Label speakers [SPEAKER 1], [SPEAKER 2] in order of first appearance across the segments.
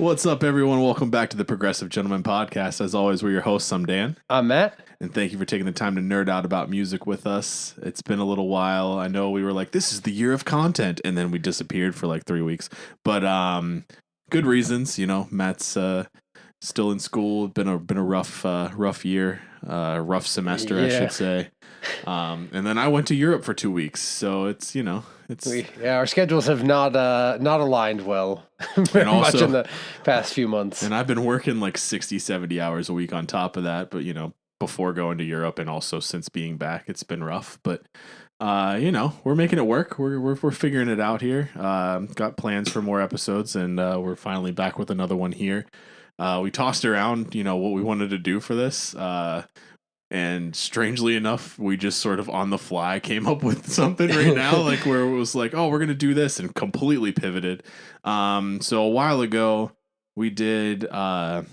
[SPEAKER 1] What's up, everyone? Welcome back to the Progressive Gentlemen podcast. As always, we're your hosts. I'm Dan.
[SPEAKER 2] I'm Matt.
[SPEAKER 1] And thank you for taking the time to nerd out about music with us. It's been a little while. I know we were like, this is the year of content. And then we disappeared for like 3 weeks. But good reasons. You know, Matt's still in school. Been a rough year. Rough semester, I should say. And then I went to Europe for 2 weeks. So it's, you know,
[SPEAKER 2] our schedules have not aligned well very much in the past few months.
[SPEAKER 1] And I've been working like 60, 70 hours a week on top of that. But, you know, before going to Europe and also since being back, it's been rough. But, you know, we're making it work. We're figuring it out here. Got plans for more episodes, and we're finally back with another one here. We tossed around, you know, what we wanted to do for this. And strangely enough, we just sort of on the fly came up with something right now, like where it was like, oh, we're going to do this, and completely pivoted. So a while ago, we did an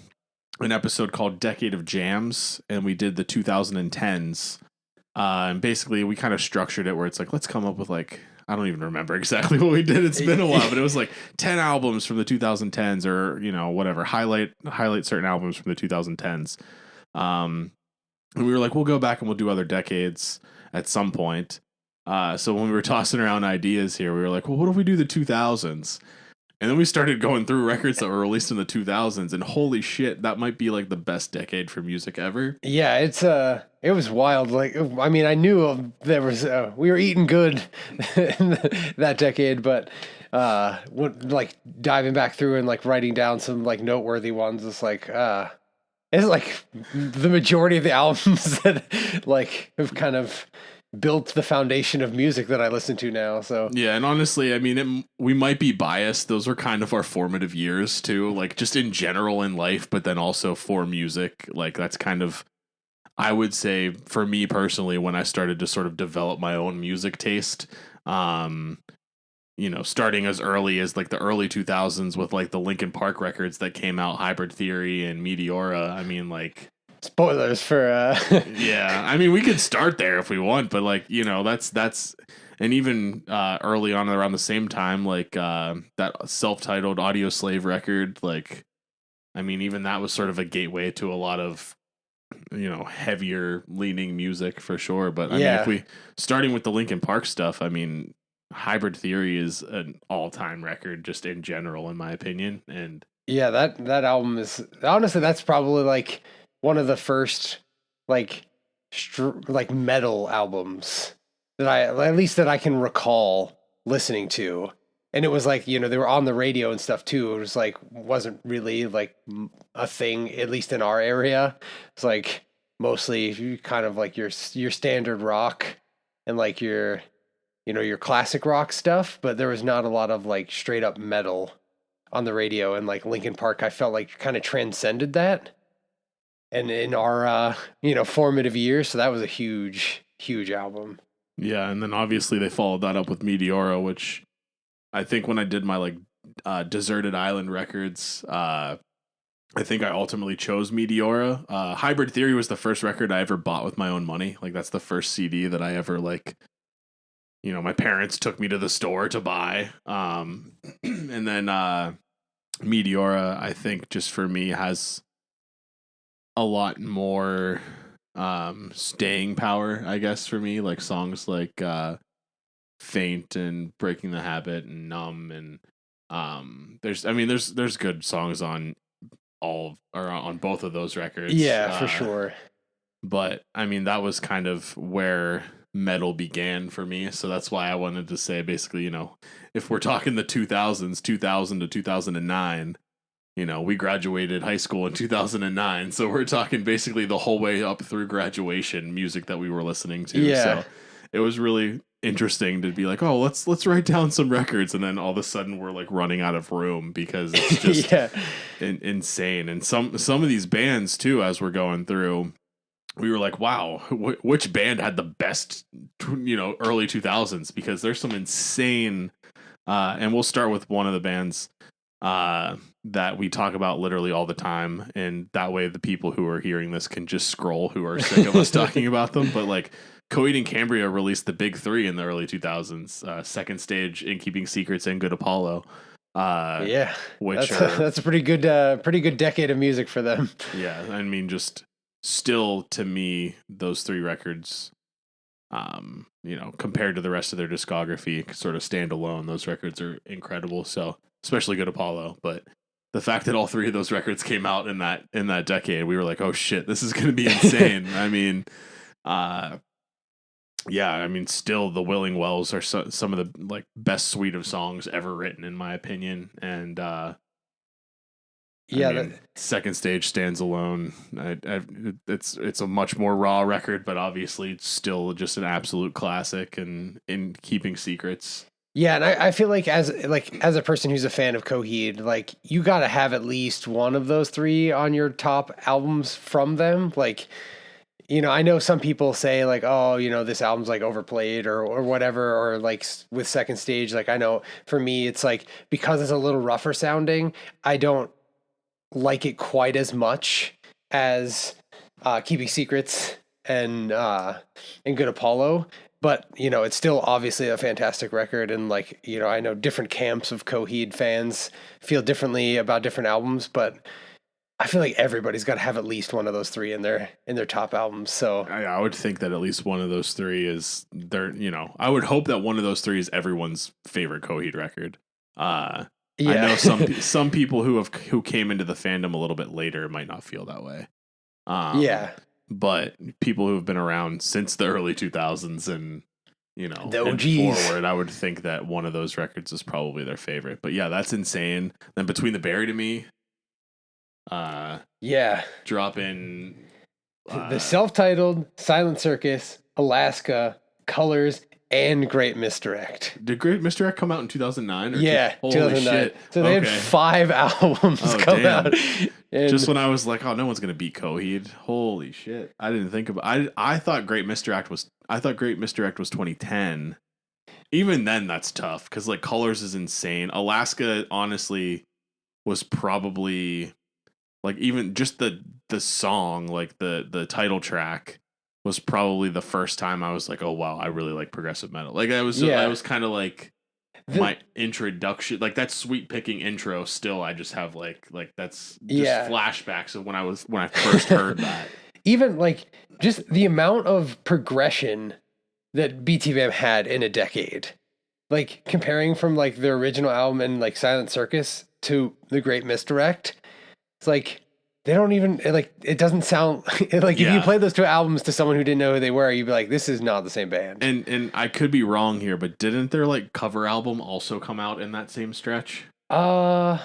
[SPEAKER 1] episode called Decade of Jams, and we did the 2010s. And basically, we kind of structured it where it's like, let's come up with like, I don't even remember exactly what we did. It's been a while, but it was like 10 albums from the 2010s, or, you know, whatever, highlight certain albums from the 2010s. And we were like, we'll go back and we'll do other decades at some point. So when we were tossing around ideas here, we were like, well, what if we do the 2000s? And then we started going through records that were released in the 2000s, and holy shit, that might be like the best decade for music ever.
[SPEAKER 2] Yeah, it was wild. Like, I mean, I knew there was we were eating good in that decade, but like diving back through and like writing down some like noteworthy ones, it's like the majority of the albums that like have kind of built the foundation of music that I listen to now. So
[SPEAKER 1] yeah, and honestly, I mean, we might be biased. Those were kind of our formative years too, like just in general in life, but then also for music. Like that's kind of, I would say, for me personally, when I started to sort of develop my own music taste. You know, starting as early as like the early 2000s with like the Linkin Park records that came out, Hybrid Theory and Meteora. I mean, like,
[SPEAKER 2] spoilers for
[SPEAKER 1] yeah, I mean, we could start there if we want, but like, you know, that's and even early on around the same time, like that self-titled Audio Slave record, like, I mean, even that was sort of a gateway to a lot of, you know, heavier leaning music for sure. But I mean, if we starting with the Linkin Park stuff, I mean, Hybrid Theory is an all-time record just in general, in my opinion. And
[SPEAKER 2] yeah, that album is, honestly, that's probably like one of the first like metal albums that at least that I can recall listening to. And it was like, you know, they were on the radio and stuff too. It was like, wasn't really like a thing, at least in our area. It's like mostly kind of like your standard rock and like your, you know, your classic rock stuff, but there was not a lot of like straight up metal on the radio. And like Linkin Park, I felt like kind of transcended that. And in our, you know, formative years. So that was a huge, huge album.
[SPEAKER 1] Yeah. And then obviously they followed that up with Meteora, which I think when I did my like Deserted Island records, I think I ultimately chose Meteora. Hybrid Theory was the first record I ever bought with my own money. Like that's the first CD that I ever like, you know, my parents took me to the store to buy. And then Meteora, I think just for me has a lot more staying power, I guess, for me. Like songs like Faint and Breaking the Habit and Numb. And there's good songs on on both of those records.
[SPEAKER 2] Yeah, for sure.
[SPEAKER 1] But I mean, that was kind of where metal began for me, so that's why I wanted to say basically, you know, if we're talking the 2000s, 2000 to 2009, you know, we graduated high school in 2009, so we're talking basically the whole way up through graduation music that we were listening to.
[SPEAKER 2] Yeah.
[SPEAKER 1] So it was really interesting to be like, oh, let's write down some records, and then all of a sudden we're like running out of room because it's just insane. And some of these bands too, as we're going through, we were like, wow, which band had the best, you know, early 2000s? Because there's some insane, and we'll start with one of the bands that we talk about literally all the time. And that way the people who are hearing this can just scroll who are sick of us talking about them. But like Coheed and Cambria released the big three in the early 2000s, Second Stage, In Keeping Secrets, and Good Apollo.
[SPEAKER 2] Yeah,
[SPEAKER 1] which
[SPEAKER 2] that's a pretty good decade of music for them.
[SPEAKER 1] Yeah, I mean, just still to me, those three records, compared to the rest of their discography, sort of stand alone. Those records are incredible. So, especially Good Apollo, but the fact that all three of those records came out in that decade, we were like, oh shit, this is going to be insane. I mean, yeah, I mean, still the Willing Wells are some of the like best suite of songs ever written, in my opinion, and
[SPEAKER 2] yeah,
[SPEAKER 1] I mean, Second Stage stands alone. It's a much more raw record, but obviously it's still just an absolute classic and in keeping secrets.
[SPEAKER 2] yeah, and I feel like as a person who's a fan of Coheed, like you got to have at least one of those three on your top albums from them. Like, I know some people say like, oh, this album's like overplayed or whatever, or like with Second Stage. Like, I know for me, it's like because it's a little rougher sounding, I don't like it quite as much as Keeping Secrets and Good Apollo. But it's still obviously a fantastic record, and like I know different camps of Coheed fans feel differently about different albums, but I feel like everybody's got to have at least one of those three in their top albums. So
[SPEAKER 1] I would think that at least one of those three is their. I would hope that one of those three is everyone's favorite Coheed record. Yeah. I know some people who came into the fandom a little bit later might not feel that way.
[SPEAKER 2] Yeah.
[SPEAKER 1] But people who have been around since the early 2000s and the
[SPEAKER 2] OGs.
[SPEAKER 1] And forward, I would think that one of those records is probably their favorite. But yeah, that's insane. Then Between the Buried and Me,
[SPEAKER 2] yeah,
[SPEAKER 1] drop in
[SPEAKER 2] the self-titled, Silent Circus, Alaska, Colors, and Great Misdirect.
[SPEAKER 1] Did Great Misdirect come out in 2009?
[SPEAKER 2] Yeah,
[SPEAKER 1] holy
[SPEAKER 2] 2009.
[SPEAKER 1] Shit.
[SPEAKER 2] So they had 5 albums come out. And
[SPEAKER 1] just when I was like, oh, no one's gonna beat Coheed. Holy shit! I didn't think about. I thought Great Misdirect was 2010. Even then, that's tough because like Colors is insane. Alaska, honestly, was probably like even just the song, like the title track, was probably the first time I was like, oh wow, I really like progressive metal. Like I was kind of like my introduction, like that sweet picking intro. Still, I just have like that's just flashbacks of when I first heard that.
[SPEAKER 2] Even like just the amount of progression that BTVM had in a decade, like comparing from like their original album and like Silent Circus to The Great Misdirect, it's like they don't even like. It doesn't sound like if you play those two albums to someone who didn't know who they were, you'd be like, "This is not the same band."
[SPEAKER 1] And I could be wrong here, but didn't their like cover album also come out in that same stretch?
[SPEAKER 2] That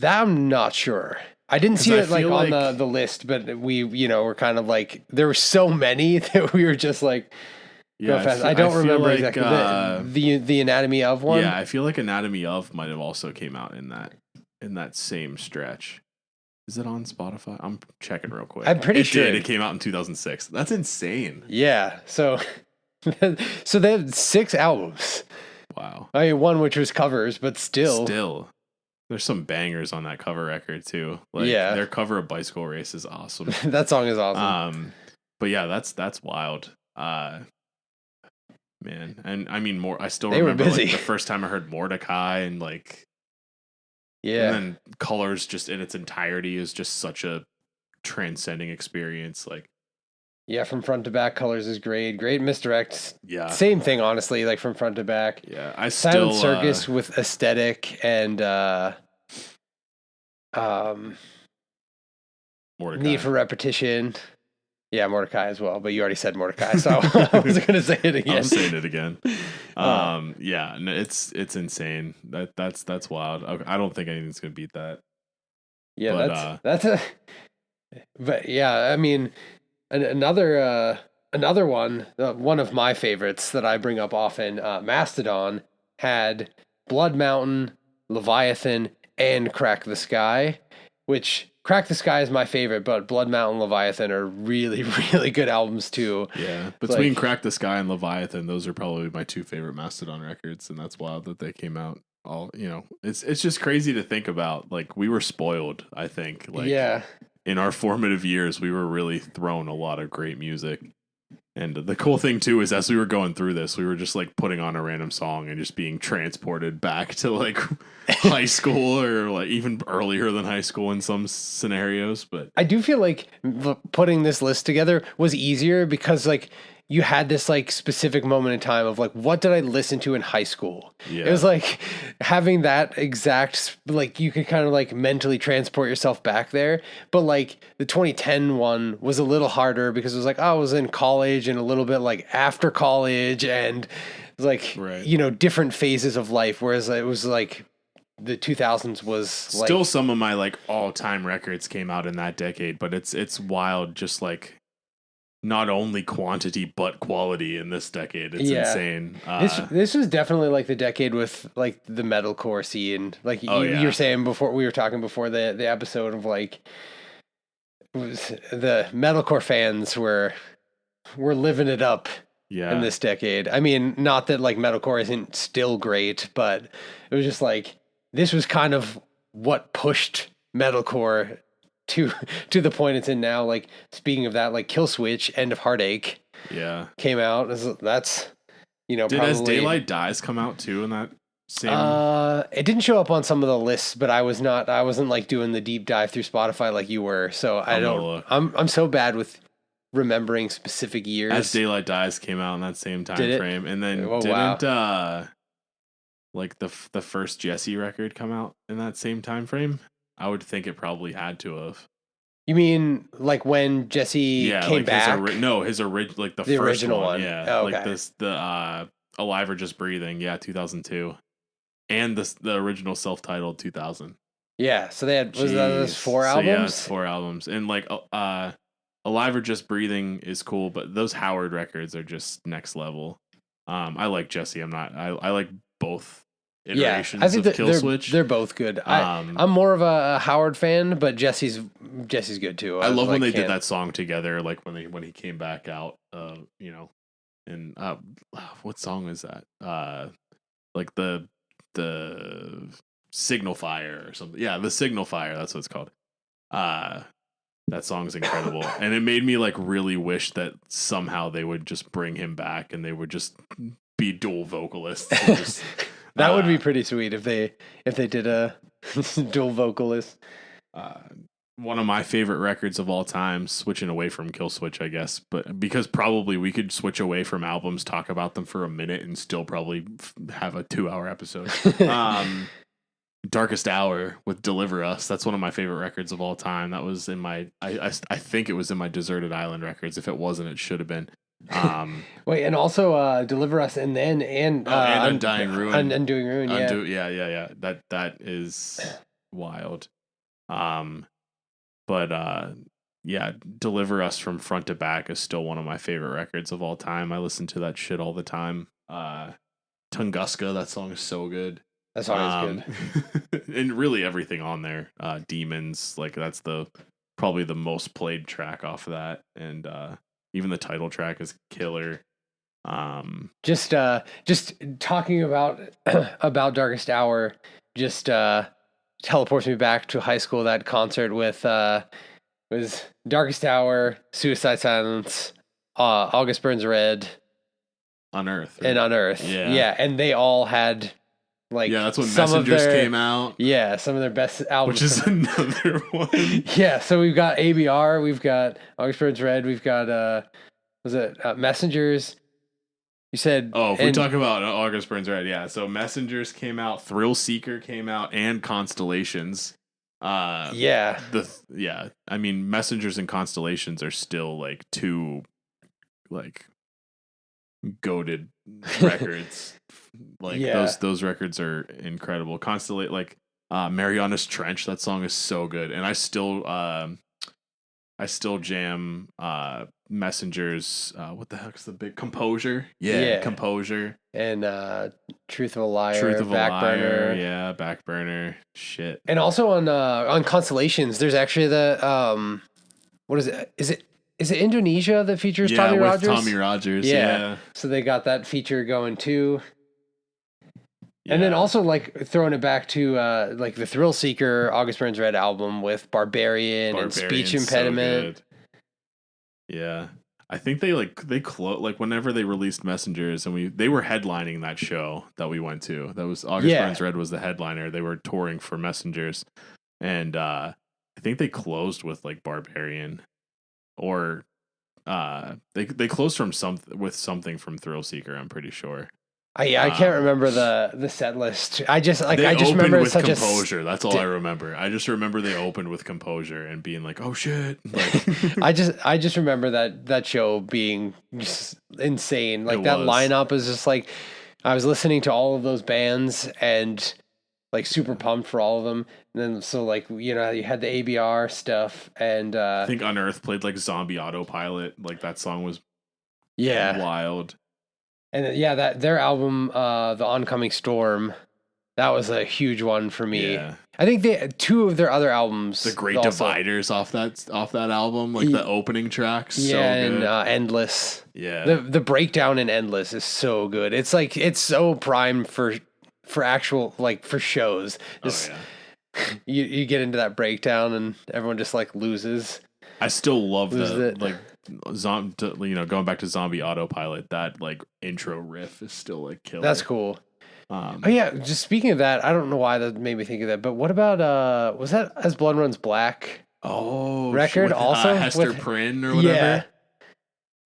[SPEAKER 2] I'm not sure. I didn't see it like on the list, but we we're kind of like there were so many that we were just like. Yeah, I don't remember like, exactly the Anatomy of one.
[SPEAKER 1] Yeah, I feel like Anatomy of might have also came out in that same stretch. Is it on Spotify? I'm checking real quick.
[SPEAKER 2] I'm pretty sure
[SPEAKER 1] it came out in 2006. That's insane.
[SPEAKER 2] Yeah, so they had 6 albums.
[SPEAKER 1] Wow.
[SPEAKER 2] I mean, one which was covers, but still,
[SPEAKER 1] there's some bangers on that cover record too. Like their cover of Bicycle Race is awesome.
[SPEAKER 2] That song is awesome.
[SPEAKER 1] But yeah, that's wild. Man, and I mean I still remember like, the first time I heard Mordecai and like and then Colors just in its entirety is just such a transcending experience. Like
[SPEAKER 2] from front to back, Colors is great. Great Misdirect.
[SPEAKER 1] Yeah.
[SPEAKER 2] Same thing, honestly, like from front to back.
[SPEAKER 1] Yeah.
[SPEAKER 2] Silent Circus with Aesthetic and
[SPEAKER 1] Mordecai.
[SPEAKER 2] Need for Repetition. Yeah, Mordecai as well, but you already said Mordecai, so I wasn't going to say it again.
[SPEAKER 1] I'm saying it again. Yeah, no, it's insane. That's wild. I don't think anything's going to beat that.
[SPEAKER 2] Yeah, but yeah, I mean, another one of my favorites that I bring up often, Mastodon had Blood Mountain, Leviathan, and Crack the Sky, which Crack the Sky is my favorite, but Blood Mountain, Leviathan are really, really good albums too.
[SPEAKER 1] Yeah, between Crack the Sky and Leviathan, those are probably my 2 favorite Mastodon records, and that's wild that they came out all. It's just crazy to think about. Like we were spoiled, I think. Like in our formative years, we were really thrown a lot of great music. And the cool thing too is as we were going through this, we were just like putting on a random song and just being transported back to like high school or like even earlier than high school in some scenarios. But
[SPEAKER 2] I do feel like putting this list together was easier because like you had this like specific moment in time of like, what did I listen to in high school?
[SPEAKER 1] Yeah.
[SPEAKER 2] It was like having that exact, like you could kind of like mentally transport yourself back there. But like the 2010 one was a little harder because it was like, oh, I was in college and a little bit like after college and like, you know, different phases of life. Whereas it was like the 2000s was like,
[SPEAKER 1] still some of my like all time records came out in that decade, but it's wild. Just like, not only quantity but quality in this decade. It's insane.
[SPEAKER 2] This was definitely like the decade with like the metalcore scene. Like you were saying before, we were talking before the episode of like the metalcore fans were living it up in this decade. I mean, not that like metalcore isn't still great, but it was just like this was kind of what pushed metalcore to the point it's in now. Like speaking of that, like Kill Switch, End of Heartache, came out. That's, you know,
[SPEAKER 1] did
[SPEAKER 2] probably,
[SPEAKER 1] As Daylight Dies come out too in that same?
[SPEAKER 2] It didn't show up on some of the lists, but I wasn't like doing the deep dive through Spotify like you were. So I'm so bad with remembering specific years.
[SPEAKER 1] As Daylight Dies came out in that same time frame, and then like the first Jesse record come out in that same time frame? I would think it probably had to have.
[SPEAKER 2] You mean like when Jesse came
[SPEAKER 1] like
[SPEAKER 2] back?
[SPEAKER 1] His original, like the first
[SPEAKER 2] original one.
[SPEAKER 1] Yeah,
[SPEAKER 2] oh, okay.
[SPEAKER 1] Like this, the Alive or Just Breathing. Yeah, 2002, and the original self-titled 2000.
[SPEAKER 2] Yeah, so they had those 4 albums. So yeah,
[SPEAKER 1] it's 4 albums, and like Alive or Just Breathing is cool, but those Howard records are just next level. I like Jesse. I like both iterations
[SPEAKER 2] I think
[SPEAKER 1] of Kill Switch.
[SPEAKER 2] They're both good. I'm more of a Howard fan, but Jesse's good too.
[SPEAKER 1] I love when they did that song together, like when he came back out. You know, and what song is that? Like the Signal Fire or something. Yeah, the Signal Fire. That's what it's called. That song's incredible, and it made me like really wish that somehow they would just bring him back and they would just be dual vocalists. Just,
[SPEAKER 2] that would be pretty sweet if they did a dual vocalist.
[SPEAKER 1] One of my favorite records of all time, switching away from Kill Switch, I guess, but because probably we could switch away from albums, talk about them for a minute, and still probably have a 2-hour episode. Darkest Hour with Deliver Us. That's one of my favorite records of all time. That was in my, I think it was in my Deserted Island records. If it wasn't, it should have been.
[SPEAKER 2] Wait, and also Deliver Us, and then
[SPEAKER 1] Undying Ruin.
[SPEAKER 2] Undoing Ruin.
[SPEAKER 1] Yeah. That is wild. But Deliver Us from front to back is still one of my favorite records of all time. I listen to that shit all the time. Tunguska, that song is so good.
[SPEAKER 2] That song is
[SPEAKER 1] good. And really everything on there. Demons, like that's probably the most played track off of that. And even the title track is killer.
[SPEAKER 2] Just talking about Darkest Hour just teleports me back to high school. That concert with was Darkest Hour, Suicide Silence, August Burns Red,
[SPEAKER 1] Unearth,
[SPEAKER 2] and Unearth. Yeah, and they all had like
[SPEAKER 1] that's when Messengers came out.
[SPEAKER 2] Yeah, some of their best albums,
[SPEAKER 1] which is another one.
[SPEAKER 2] Yeah, so we've got ABR, we've got August Burns Red, we've got Messengers. You said,
[SPEAKER 1] if we talk about August Burns Red, yeah. So Messengers came out, Thrill Seeker came out, and Constellations. I mean, Messengers and Constellations are still like two like goated records. Like those records are incredible. Mariana's Trench, that song is so good, and I still jam Messengers. What the heck's the big Composure? Yeah. Composure.
[SPEAKER 2] And Truth of a Liar, Backburner.
[SPEAKER 1] Yeah, Backburner. Shit.
[SPEAKER 2] And also on Constellations, there's actually the what is it? Is it Indonesia that features Tommy Rogers?
[SPEAKER 1] Tommy Rogers. Yeah.
[SPEAKER 2] So they got that feature going too. Yeah. And then also like throwing it back to like the Thrill Seeker August Burns Red album with Barbarian and Speech Impediment.
[SPEAKER 1] So yeah. I think they close like whenever they released Messengers, and they were headlining that show that we went to. That was August Burns Red was the headliner. They were touring for Messengers, and I think they closed with like Barbarian, or they closed from something from Thrill Seeker. I'm pretty sure.
[SPEAKER 2] I can't remember the set list. I just
[SPEAKER 1] opened
[SPEAKER 2] remember
[SPEAKER 1] with
[SPEAKER 2] it's such
[SPEAKER 1] Composure. That's all I remember. I just remember they opened with Composure and being like, "Oh shit!" Like,
[SPEAKER 2] I just remember that show being just insane. Like that lineup is just like I was listening to all of those bands and like super pumped for all of them. And then so like you had the ABR stuff and
[SPEAKER 1] I think Unearth played like Zombie Autopilot. Like that song was wild.
[SPEAKER 2] And that their album, The Oncoming Storm, that was a huge one for me. Yeah. I think two of their other albums,
[SPEAKER 1] The Great Dividers off that album, like the opening tracks, so good.
[SPEAKER 2] And Endless.
[SPEAKER 1] Yeah,
[SPEAKER 2] the breakdown in Endless is so good. It's like it's so prime for actual like for shows. Just, you get into that breakdown and everyone just like loses.
[SPEAKER 1] I still love that like. Going back to Zombie Autopilot, that like intro riff is still like killer.
[SPEAKER 2] That's cool. Just speaking of that, I don't know why that made me think of that, but what about was that As Blood Runs Black? Record
[SPEAKER 1] with,
[SPEAKER 2] also
[SPEAKER 1] Hester Prynne or whatever. Yeah,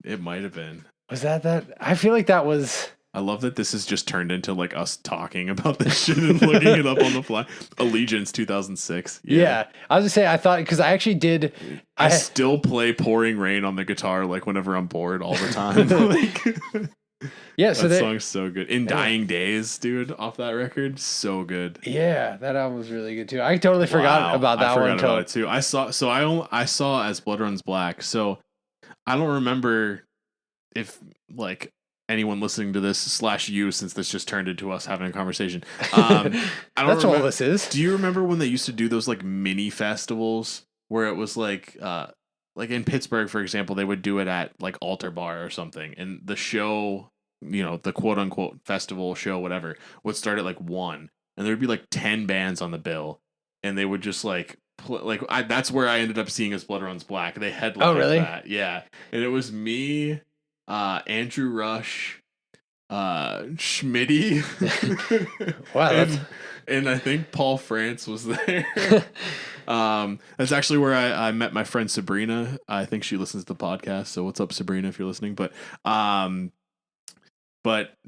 [SPEAKER 1] it might have been.
[SPEAKER 2] Was that? I feel like that was.
[SPEAKER 1] I love that this has just turned into like us talking about this shit and looking it up on the fly. Allegiance 2006.
[SPEAKER 2] Yeah. I was gonna say I thought because I actually did.
[SPEAKER 1] I still play Pouring Rain on the guitar like whenever I'm bored all the time. So that song's so good. In Dying Days, dude, off that record, so good.
[SPEAKER 2] Yeah, that album was really good too. I totally forgot about that one. I forgot about
[SPEAKER 1] it too. I saw As Blood Runs Black. So I don't remember if like anyone listening to this / you, since this just turned into us having a conversation. I don't
[SPEAKER 2] That's all this is.
[SPEAKER 1] Do you remember when they used to do those like mini festivals where it was like in Pittsburgh, for example, they would do it at like Altar Bar or something, and the show, the quote unquote festival show, whatever, would start at like 1, and there would be like 10 bands on the bill, and they would just like that's where I ended up seeing As Blood Runs Black. They headlined that, yeah, and it was me, Andrew Rush, Schmitty,
[SPEAKER 2] wow,
[SPEAKER 1] and I think Paul France was there. That's actually where I met my friend Sabrina. I think she listens to the podcast, so what's up, Sabrina, if you're listening. But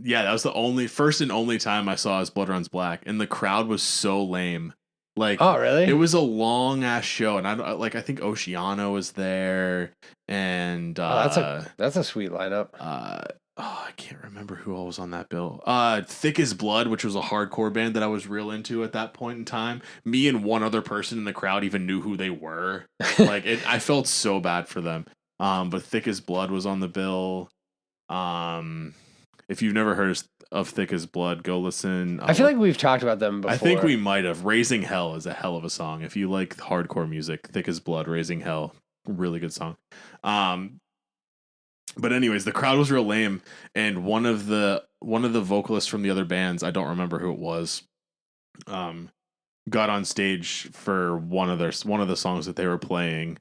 [SPEAKER 1] yeah, that was the first and only time I saw As Blood Runs Black, and the crowd was so lame. Like,
[SPEAKER 2] oh really?
[SPEAKER 1] It was a long ass show, and I think Oceano was there, and
[SPEAKER 2] that's a sweet lineup.
[SPEAKER 1] I can't remember who all was on that bill. Thick as Blood, which was a hardcore band that I was real into at that point in time. Me and one other person in the crowd even knew who they were. Like I felt so bad for them. But Thick as Blood was on the bill. If you've never heard of Thick as Blood, go listen.
[SPEAKER 2] I feel like we've talked about them before.
[SPEAKER 1] I think we might have. Raising Hell is a hell of a song. If you like hardcore music, Thick as Blood, Raising Hell, really good song. But anyways, the crowd was real lame, and one of the vocalists from the other bands, I don't remember who it was, got on stage for one of the songs that they were playing,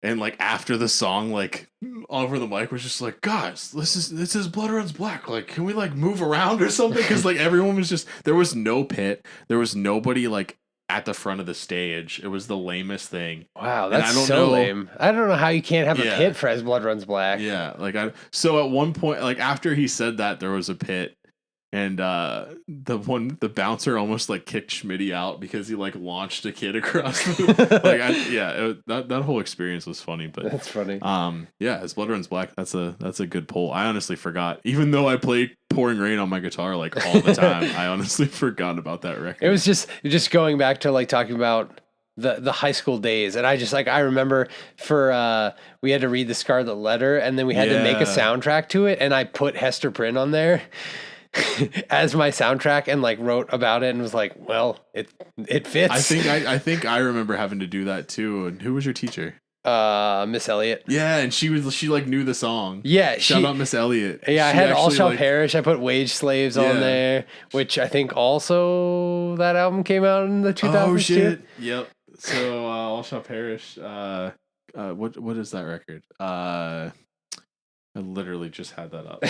[SPEAKER 1] and like after the song, like over the mic was just like, guys, this is Blood Runs Black. Like, can we like move around or something? Because like everyone was just, there was no pit, there was nobody like at the front of the stage. It was the lamest thing.
[SPEAKER 2] Wow, that's so lame. I don't know how you can't have a pit for As Blood Runs Black.
[SPEAKER 1] Yeah, so at one point, like after he said that, there was a pit, and the bouncer almost like kicked Schmitty out because he like launched a kid across. That whole experience was funny, but
[SPEAKER 2] that's funny.
[SPEAKER 1] As Blood Runs Black, that's a good pull. I honestly forgot, even though I played Pouring Rain on my guitar like all the time. I honestly forgot about that record.
[SPEAKER 2] It was just going back to like talking about the high school days, and I remember we had to read The Scarlet Letter, and then we had to make a soundtrack to it, and I put Hester Prynne on there as my soundtrack and like wrote about it and was like, well, it fits.
[SPEAKER 1] I think I remember having to do that too. And who was your teacher?
[SPEAKER 2] Miss Elliott.
[SPEAKER 1] Yeah, and she like knew the song.
[SPEAKER 2] Yeah,
[SPEAKER 1] shout out Miss Elliott.
[SPEAKER 2] Yeah, I had All Shall Perish. I put Wage Slaves on there, which I think also that album came out in the 2000s.
[SPEAKER 1] Oh shit! Too. Yep. So All Shall Perish. What is that record? I literally just had that up.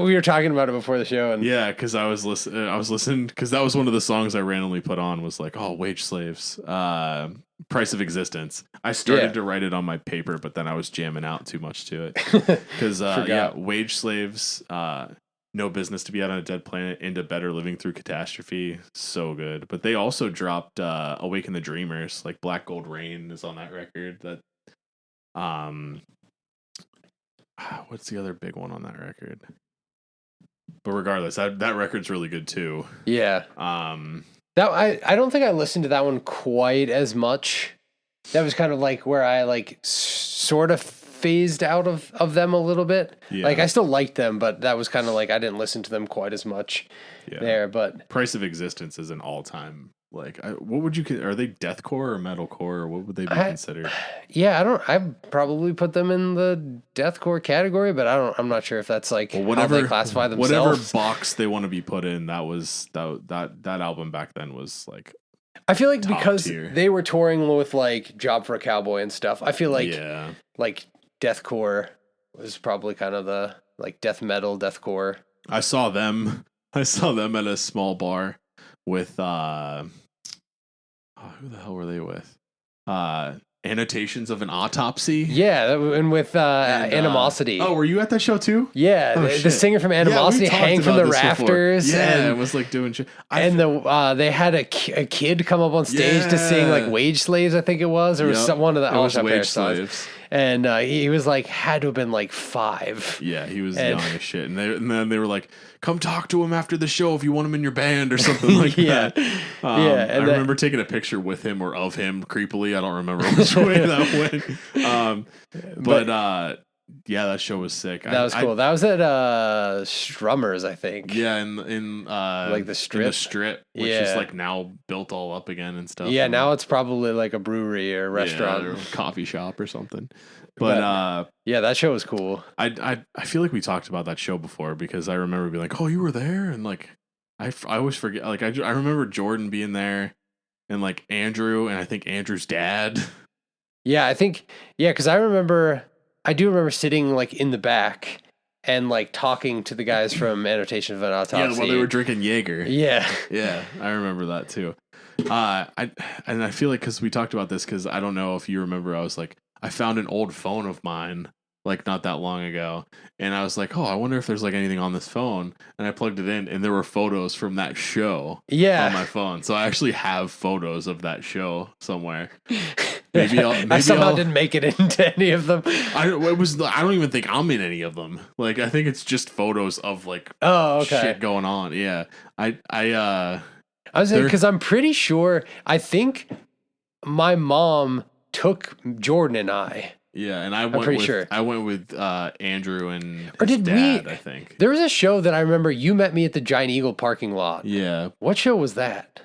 [SPEAKER 2] We were talking about it before the show, and
[SPEAKER 1] Yeah, because I was listening because that was one of the songs I randomly put on. Was like, oh, Wage Slaves, Price of Existence. I started to write it on my paper, but then I was jamming out too much to it. Because Wage Slaves, No Business to Be Out on a Dead Planet, Into Better Living Through Catastrophe, so good. But they also dropped Awaken the Dreamers, like Black Gold Rain is on that record. That what's the other big one on that record? But regardless, that record's really good too.
[SPEAKER 2] Yeah. That I don't think I listened to that one quite as much. That was kind of like where I like sort of phased out of them a little bit. Yeah. Like I still liked them, but that was kind of like I didn't listen to them quite as much there. But
[SPEAKER 1] Price of Existence is an all-time. Like, what would you? Are they deathcore or metalcore, or what would they be considered?
[SPEAKER 2] Yeah, I probably put them in the deathcore category, but I'm not sure if that's like how they classify themselves.
[SPEAKER 1] Whatever box they want to be put in, that album back then was like.
[SPEAKER 2] I feel like because they were touring with like Job for a Cowboy and stuff. I feel like like deathcore was probably kind of the like death metal deathcore.
[SPEAKER 1] I saw them at a small bar with who the hell were they with? Annotations of an Autopsy.
[SPEAKER 2] Yeah, and with Animosity.
[SPEAKER 1] Were you at that show too?
[SPEAKER 2] Yeah, the singer from Animosity hang from the rafters.
[SPEAKER 1] Before. Yeah, it was like doing shit.
[SPEAKER 2] And they had a kid come up on stage to sing like Wage Slaves, I think it was, or was one of the All Shop Wage Slaves. And he was like, had to have been like 5.
[SPEAKER 1] Yeah, he was young as shit. And then they were like, come talk to him after the show if you want him in your band or something like that. I remember taking a picture with him or of him creepily. I don't remember which way that went. But that show was sick.
[SPEAKER 2] That was cool. That was at Strummer's, I think.
[SPEAKER 1] Yeah, in
[SPEAKER 2] like the Strip.
[SPEAKER 1] In the Strip, which is like now built all up again and stuff.
[SPEAKER 2] Yeah, now it's probably like a brewery or a restaurant
[SPEAKER 1] or a coffee shop or something. But
[SPEAKER 2] that show was cool.
[SPEAKER 1] I feel like we talked about that show before because I remember being like, oh, you were there, and like I always forget. Like I remember Jordan being there, and like Andrew, and I think Andrew's dad.
[SPEAKER 2] Yeah, because I do remember sitting like in the back and like talking to the guys from Annotation of an Autopsy.
[SPEAKER 1] Yeah, while they were drinking Jaeger.
[SPEAKER 2] Yeah.
[SPEAKER 1] Yeah, I remember that too. I feel like because we talked about this because I don't know if you remember, I was like, I found an old phone of mine like not that long ago, and I was like, oh, I wonder if there's like anything on this phone, and I plugged it in, and there were photos from that show on my phone, so I actually have photos of that show somewhere. Maybe
[SPEAKER 2] I somehow didn't make it into any of them.
[SPEAKER 1] I don't even think I'm in any of them. Like I think it's just photos of like shit going on. Yeah, I
[SPEAKER 2] was saying because I'm pretty sure I think my mom took Jordan and I.
[SPEAKER 1] Yeah, and I went with Andrew and his dad, I think.
[SPEAKER 2] There was a show that I remember you met me at the Giant Eagle parking lot.
[SPEAKER 1] Yeah.
[SPEAKER 2] What show was that?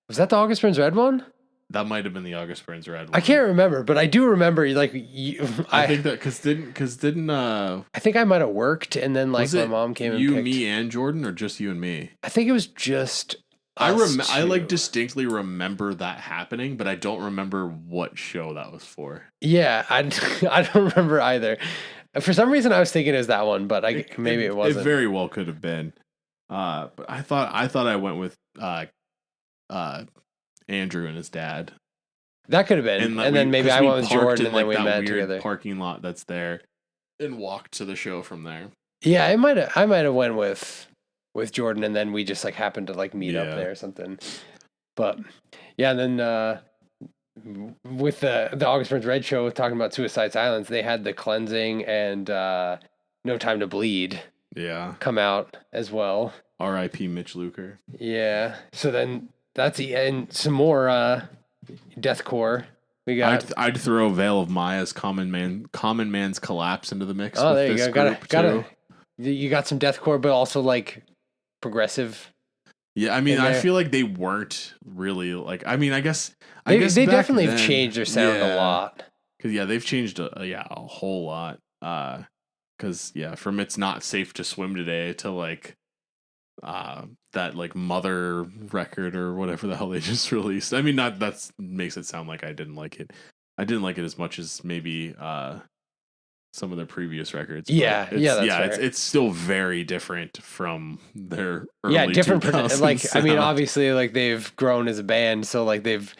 [SPEAKER 2] Was that the August Burns Red one?
[SPEAKER 1] That might have been the August Burns Red one.
[SPEAKER 2] I can't remember, but I do remember like
[SPEAKER 1] I think that because didn't
[SPEAKER 2] I think I might have worked and then like my mom came and picked.
[SPEAKER 1] Me, and Jordan, or just you and me?
[SPEAKER 2] I think it was just
[SPEAKER 1] I like distinctly remember that happening, but I don't remember what show that was for.
[SPEAKER 2] Yeah, I don't remember either. For some reason, I was thinking it was that one, but maybe it wasn't.
[SPEAKER 1] It very well could have been. But I thought I went with Andrew and his dad.
[SPEAKER 2] That could have been, and then maybe I went with Jordan, and then we met together.
[SPEAKER 1] Parking lot that's there, and walked to the show from there.
[SPEAKER 2] Yeah, I might have went with Jordan, and then we just like happened to like meet up there or something. But yeah, and then with the August Burns Red show talking about Suicide Silence, they had The Cleansing and No Time to Bleed come out as well.
[SPEAKER 1] R.I.P. Mitch Luker.
[SPEAKER 2] Yeah. So then and some more deathcore. We got.
[SPEAKER 1] I'd throw Veil of Maya's Common Man's Collapse into the mix.
[SPEAKER 2] Oh, there you go. You got some deathcore, but also like progressive.
[SPEAKER 1] Yeah, I mean, I feel like they weren't really like. I mean, I guess
[SPEAKER 2] they definitely have changed their sound a lot.
[SPEAKER 1] Because they've changed a whole lot. Because from It's Not Safe to Swim Today to like that like Mother record or whatever the hell they just released. I mean, that makes it sound like I didn't like it. I didn't like it as much as maybe some of their previous records. But
[SPEAKER 2] Yeah, yeah, that's fair.
[SPEAKER 1] it's still very different from their early
[SPEAKER 2] Yeah, different.
[SPEAKER 1] 2000s
[SPEAKER 2] Like, I mean,
[SPEAKER 1] sound.
[SPEAKER 2] obviously, like they've grown as a band, so like they've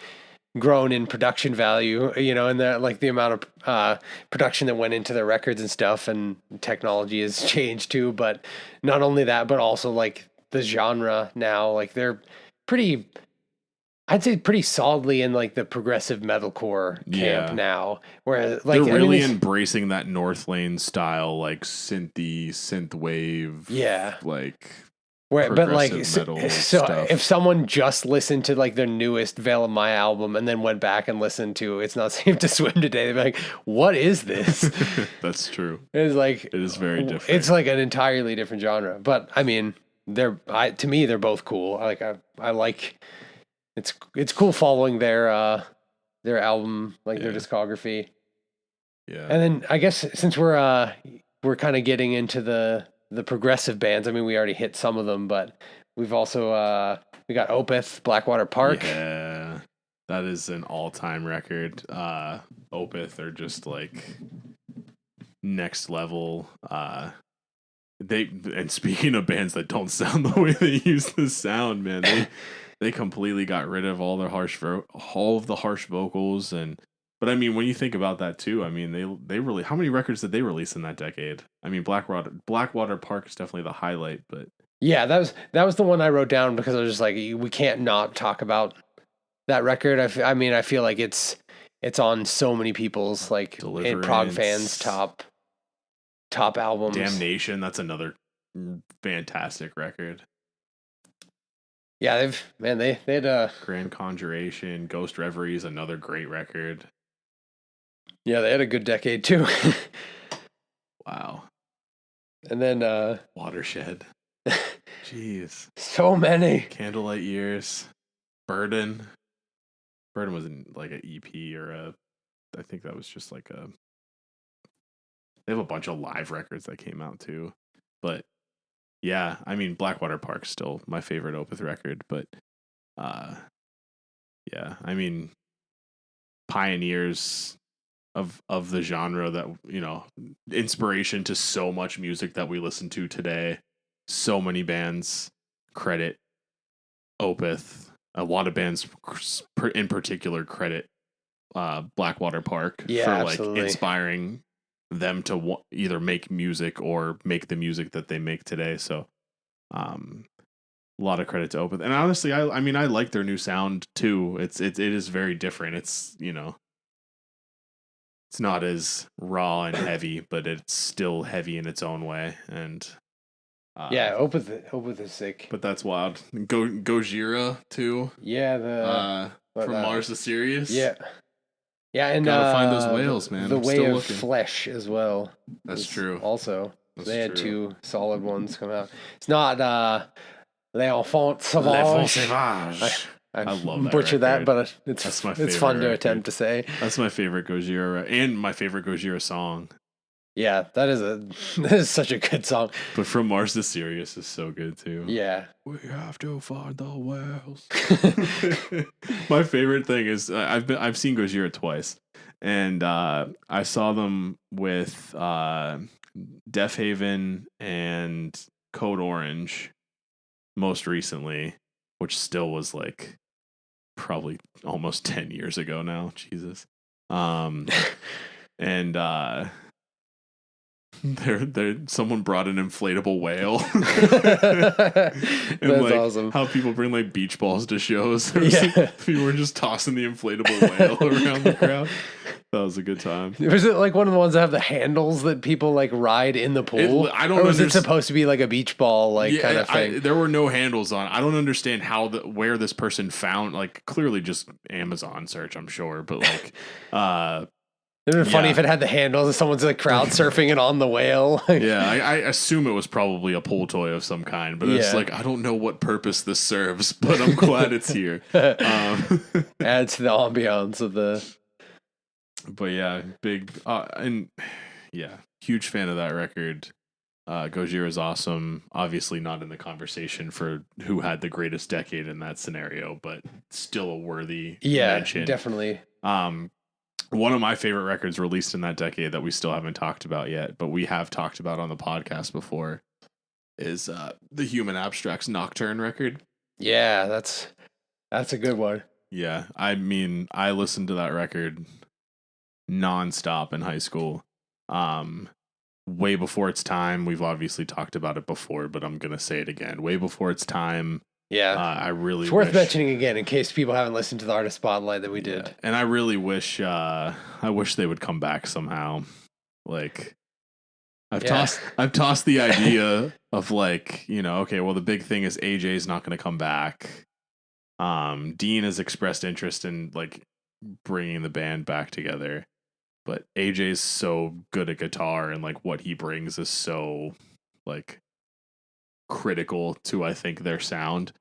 [SPEAKER 2] grown in production value, you know, and like the amount of production that went into their records and stuff, and technology has changed too. But not only that, but also like the genre now, like they're pretty. I'd say pretty solidly in like the progressive metalcore camp
[SPEAKER 1] Yeah.
[SPEAKER 2] now, where like
[SPEAKER 1] They're
[SPEAKER 2] I
[SPEAKER 1] really
[SPEAKER 2] mean,
[SPEAKER 1] embracing that North Lane style, like synth wave,
[SPEAKER 2] yeah.
[SPEAKER 1] like
[SPEAKER 2] But like,
[SPEAKER 1] progressive metal
[SPEAKER 2] so
[SPEAKER 1] stuff.
[SPEAKER 2] if someone just listened to like their newest Veil of My album and then went back and listened to It's Not Safe to Swim Today, they'd be like, what is this?
[SPEAKER 1] That's true.
[SPEAKER 2] It's like,
[SPEAKER 1] It is very different.
[SPEAKER 2] It's like an entirely different genre. But I mean, to me, they're both cool. I like, it's cool following their album, like their discography.
[SPEAKER 1] Yeah.
[SPEAKER 2] And then I guess since we're kind of getting into the progressive bands, I mean, we already hit some of them, but we've also we got Opeth, Blackwater Park.
[SPEAKER 1] Yeah, that is an all-time record. Opeth are just like next level. And speaking of bands that don't sound the way they used to sound, man, they completely got rid of all of the harsh vocals. But I mean, when you think about that too, I mean, they really, how many records did they release in that decade? I mean, Blackwater Park is definitely the highlight, but
[SPEAKER 2] yeah, that was the one I wrote down because I was just like, we can't not talk about that record. I mean, I feel like it's on so many people's like prog fans top albums.
[SPEAKER 1] Damnation, that's another fantastic record.
[SPEAKER 2] Yeah, they had
[SPEAKER 1] Grand Conjuration, Ghost Reverie, another great record.
[SPEAKER 2] Yeah, they had a good decade too.
[SPEAKER 1] Wow.
[SPEAKER 2] And then
[SPEAKER 1] Watershed. Jeez.
[SPEAKER 2] So many.
[SPEAKER 1] Candlelight Years. Burden. Burden wasn't like an EP or I think that was just like they have a bunch of live records that came out too. But yeah, I mean, Blackwater Park's still my favorite Opeth record, but yeah, I mean, pioneers of the genre that, you know, inspiration to so much music that we listen to today. So many bands credit Opeth. A lot of bands in particular credit Blackwater Park for like
[SPEAKER 2] absolutely.
[SPEAKER 1] inspiring them to either make music or make the music that they make today. So a lot of credit to Opeth. And honestly, I mean, I like their new sound too. It is very different. It's, you know, it's not as raw and heavy, but it's still heavy in its own way. And
[SPEAKER 2] yeah, Opeth is sick.
[SPEAKER 1] But that's wild. Gojira too.
[SPEAKER 2] Yeah,
[SPEAKER 1] from Mars to Sirius.
[SPEAKER 2] Yeah. Yeah, and
[SPEAKER 1] gotta find those whales, man.
[SPEAKER 2] The
[SPEAKER 1] I'm
[SPEAKER 2] Way
[SPEAKER 1] still
[SPEAKER 2] of
[SPEAKER 1] looking.
[SPEAKER 2] Flesh as well.
[SPEAKER 1] That's true.
[SPEAKER 2] Also,
[SPEAKER 1] That's
[SPEAKER 2] they had
[SPEAKER 1] true.
[SPEAKER 2] 2 solid ones come out. It's not Les Enfants Sauvages. I
[SPEAKER 1] love that
[SPEAKER 2] butcher
[SPEAKER 1] record.
[SPEAKER 2] that, but
[SPEAKER 1] That's my
[SPEAKER 2] it's fun
[SPEAKER 1] favorite
[SPEAKER 2] to
[SPEAKER 1] record.
[SPEAKER 2] attempt to say.
[SPEAKER 1] That's my favorite Gojira and my favorite Gojira song.
[SPEAKER 2] Yeah, that is such a good song.
[SPEAKER 1] But From Mars to Sirius is so good too.
[SPEAKER 2] Yeah.
[SPEAKER 1] We have to find the whales. My favorite thing is I've seen Gojira twice, and I saw them with Deaf Haven and Code Orange most recently, which still was like probably almost 10 years ago now. Jesus. And someone brought an inflatable whale. And
[SPEAKER 2] That's
[SPEAKER 1] like
[SPEAKER 2] awesome.
[SPEAKER 1] how people bring like beach balls to shows.
[SPEAKER 2] Yeah.
[SPEAKER 1] People were just tossing the inflatable whale around the crowd. That was a good time.
[SPEAKER 2] Was it like one of the ones that have the handles that people like ride in the pool?
[SPEAKER 1] I don't
[SPEAKER 2] Or was it
[SPEAKER 1] understand-
[SPEAKER 2] supposed to be like a beach ball kind of thing?
[SPEAKER 1] There were no handles on. I don't understand where this person found, like, clearly just Amazon search, I'm sure, but like
[SPEAKER 2] It would be funny
[SPEAKER 1] yeah.
[SPEAKER 2] if it had the handles and someone's like crowd surfing it on the whale.
[SPEAKER 1] yeah, I assume it was probably a pull toy of some kind, but it's
[SPEAKER 2] Yeah.
[SPEAKER 1] like, I don't know what purpose this serves, but I'm glad it's here.
[SPEAKER 2] Adds to the ambiance of the.
[SPEAKER 1] But yeah, big and yeah, huge fan of that record. Gojira is awesome. Obviously not in the conversation for who had the greatest decade in that scenario, but still a worthy mention.
[SPEAKER 2] Definitely.
[SPEAKER 1] One of my favorite records released in that decade that we still haven't talked about yet, but we have talked about on the podcast before, is the Human Abstract's Nocturne record.
[SPEAKER 2] Yeah, that's a good one.
[SPEAKER 1] Yeah, I mean, I listened to that record nonstop in high school. Way before its time. We've obviously talked about it before, but I'm gonna say it again. Way before its time.
[SPEAKER 2] Yeah,
[SPEAKER 1] I really
[SPEAKER 2] it's worth mentioning again in case people haven't listened to the Artist Spotlight that we did.
[SPEAKER 1] Yeah. And I really wish they would come back somehow. Like, I've tossed the idea of, like, you know, okay, well, the big thing is AJ's not going to come back. Dean has expressed interest in, like, bringing the band back together, but AJ's so good at guitar, and, like, what he brings is so, like, critical to, I think, their sound.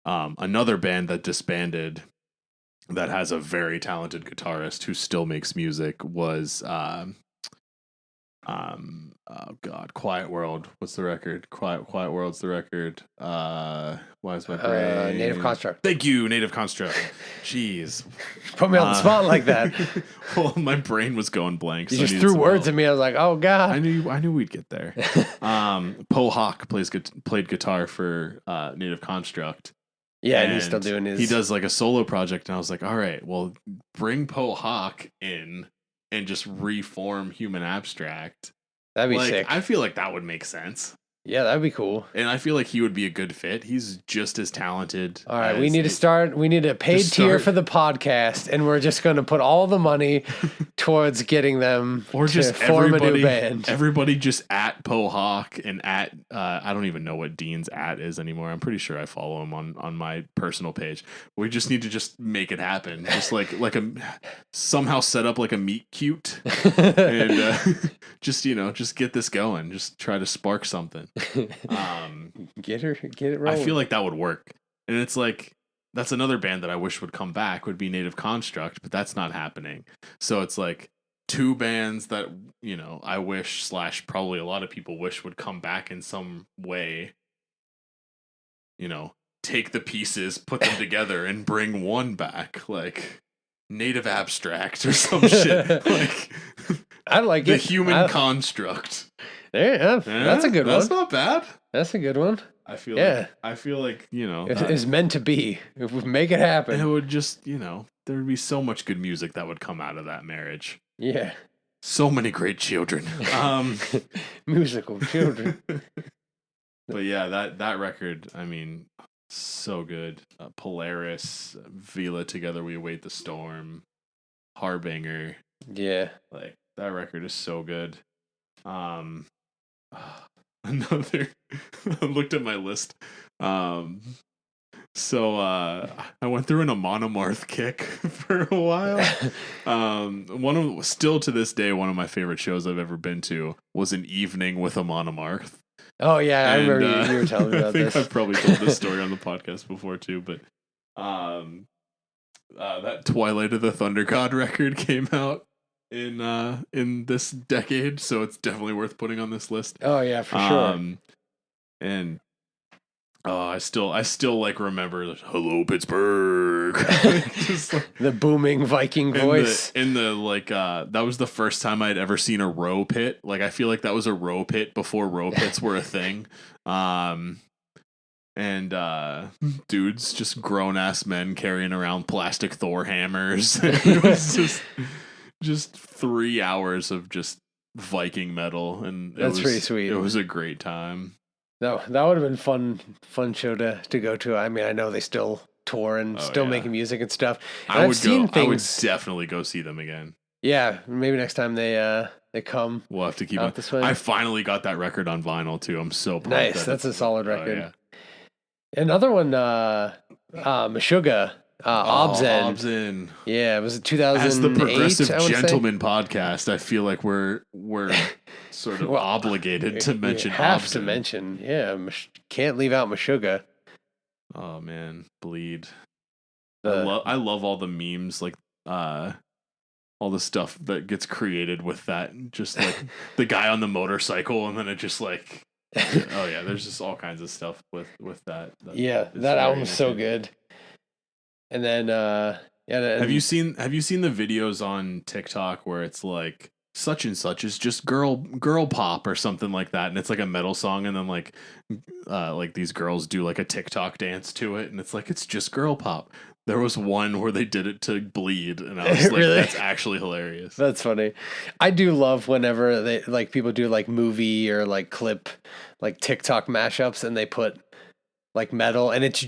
[SPEAKER 1] Another band that disbanded that has a very talented guitarist who still makes music was oh god, Quiet World. What's the record? Quiet World's the record. Why is my brain?
[SPEAKER 2] Native Construct.
[SPEAKER 1] Thank you, Native Construct. Jeez.
[SPEAKER 2] Put me on the spot like that.
[SPEAKER 1] Well, my brain was going blank.
[SPEAKER 2] You just threw words at me. I was like, oh god.
[SPEAKER 1] I knew we'd get there. Poe Hawk played guitar for Native Construct.
[SPEAKER 2] Yeah, and he's still doing his...
[SPEAKER 1] He does, like, a solo project, and I was like, all right, well, bring Poe Hawk in and just reform Human Abstract.
[SPEAKER 2] That'd be sick.
[SPEAKER 1] I feel like that would make sense.
[SPEAKER 2] Yeah, that'd be cool.
[SPEAKER 1] And I feel like he would be a good fit. He's just as talented.
[SPEAKER 2] All right, we need a paid tier for the podcast, and we're just going to put all the money towards getting them to form a new band.
[SPEAKER 1] Everybody just at Poe Hawk and at, I don't even know what Dean's at is anymore. I'm pretty sure I follow him on my personal page. We just need to just make it happen. Just somehow set up like a meet cute and just get this going. Just try to spark something.
[SPEAKER 2] Get it rolling.
[SPEAKER 1] I feel like that would work. And it's like, that's another band that I wish would come back, would be Native Construct, but that's not happening. So it's like two bands that, you know, I wish / probably a lot of people wish would come back in some way. You know, take the pieces, put them together, and bring one back, like Native Abstract or some shit. Like,
[SPEAKER 2] I like
[SPEAKER 1] the Human Construct.
[SPEAKER 2] Yeah, that's a good one.
[SPEAKER 1] That's not bad.
[SPEAKER 2] That's a good one.
[SPEAKER 1] I feel like, you know,
[SPEAKER 2] it's meant to be. If we make it happen,
[SPEAKER 1] it would just, you know, there would be so much good music that would come out of that marriage.
[SPEAKER 2] Yeah.
[SPEAKER 1] So many great children.
[SPEAKER 2] Musical children.
[SPEAKER 1] But yeah, that record, I mean, so good. Polaris, Vila, Together We Await the Storm, Harbinger.
[SPEAKER 2] Yeah.
[SPEAKER 1] Like, that record is so good. I looked at my list. So I went through an Monomarth kick for a while. Still to this day, one of my favorite shows I've ever been to was an evening with a Monomarth.
[SPEAKER 2] Oh yeah, I remember you were telling me about this.
[SPEAKER 1] I think I've probably told this story on the podcast before too, but that Twilight of the Thunder God record came out in this decade, so it's definitely worth putting on this list.
[SPEAKER 2] Oh yeah, for sure.
[SPEAKER 1] And I still like remember "Hello Pittsburgh," just like,
[SPEAKER 2] the booming Viking voice.
[SPEAKER 1] That was the first time I'd ever seen a row pit. Like, I feel like that was a row pit before row pits were a thing. Dudes, just grown ass men carrying around plastic Thor hammers. It was just 3 hours of just Viking metal, and
[SPEAKER 2] that's pretty sweet.
[SPEAKER 1] It was a great time.
[SPEAKER 2] No, that would have been fun show to go to. I mean, I know they still tour and making music and stuff. And
[SPEAKER 1] I would definitely go see them again.
[SPEAKER 2] Yeah, maybe next time they come.
[SPEAKER 1] We'll have to keep
[SPEAKER 2] out
[SPEAKER 1] on
[SPEAKER 2] this way.
[SPEAKER 1] I finally got that record on vinyl too. I'm so pumped.
[SPEAKER 2] Nice. That's a solid record. Yeah. Another one, Meshuggah. Obzen. Yeah, it was 2008.
[SPEAKER 1] As the Progressive Djentlemen podcast, I feel like we're sort of obligated to mention.
[SPEAKER 2] Have to mention, can't leave out Meshuggah.
[SPEAKER 1] Oh man, bleed. I love all the memes, like all the stuff that gets created with that. Just like the guy on the motorcycle, and then it just like, oh yeah, there's just all kinds of stuff with that.
[SPEAKER 2] That album is so good. And then Yeah.
[SPEAKER 1] Have you seen the videos on TikTok where it's like such and such is just girl pop or something like that, and it's like a metal song, and then like these girls do like a TikTok dance to it, and it's like it's just girl pop. There was one where they did it to Bleed, and I was like,
[SPEAKER 2] Really?
[SPEAKER 1] that's actually hilarious.
[SPEAKER 2] That's funny. I do love whenever they like people do like movie or like clip like TikTok mashups and they put like metal, and it's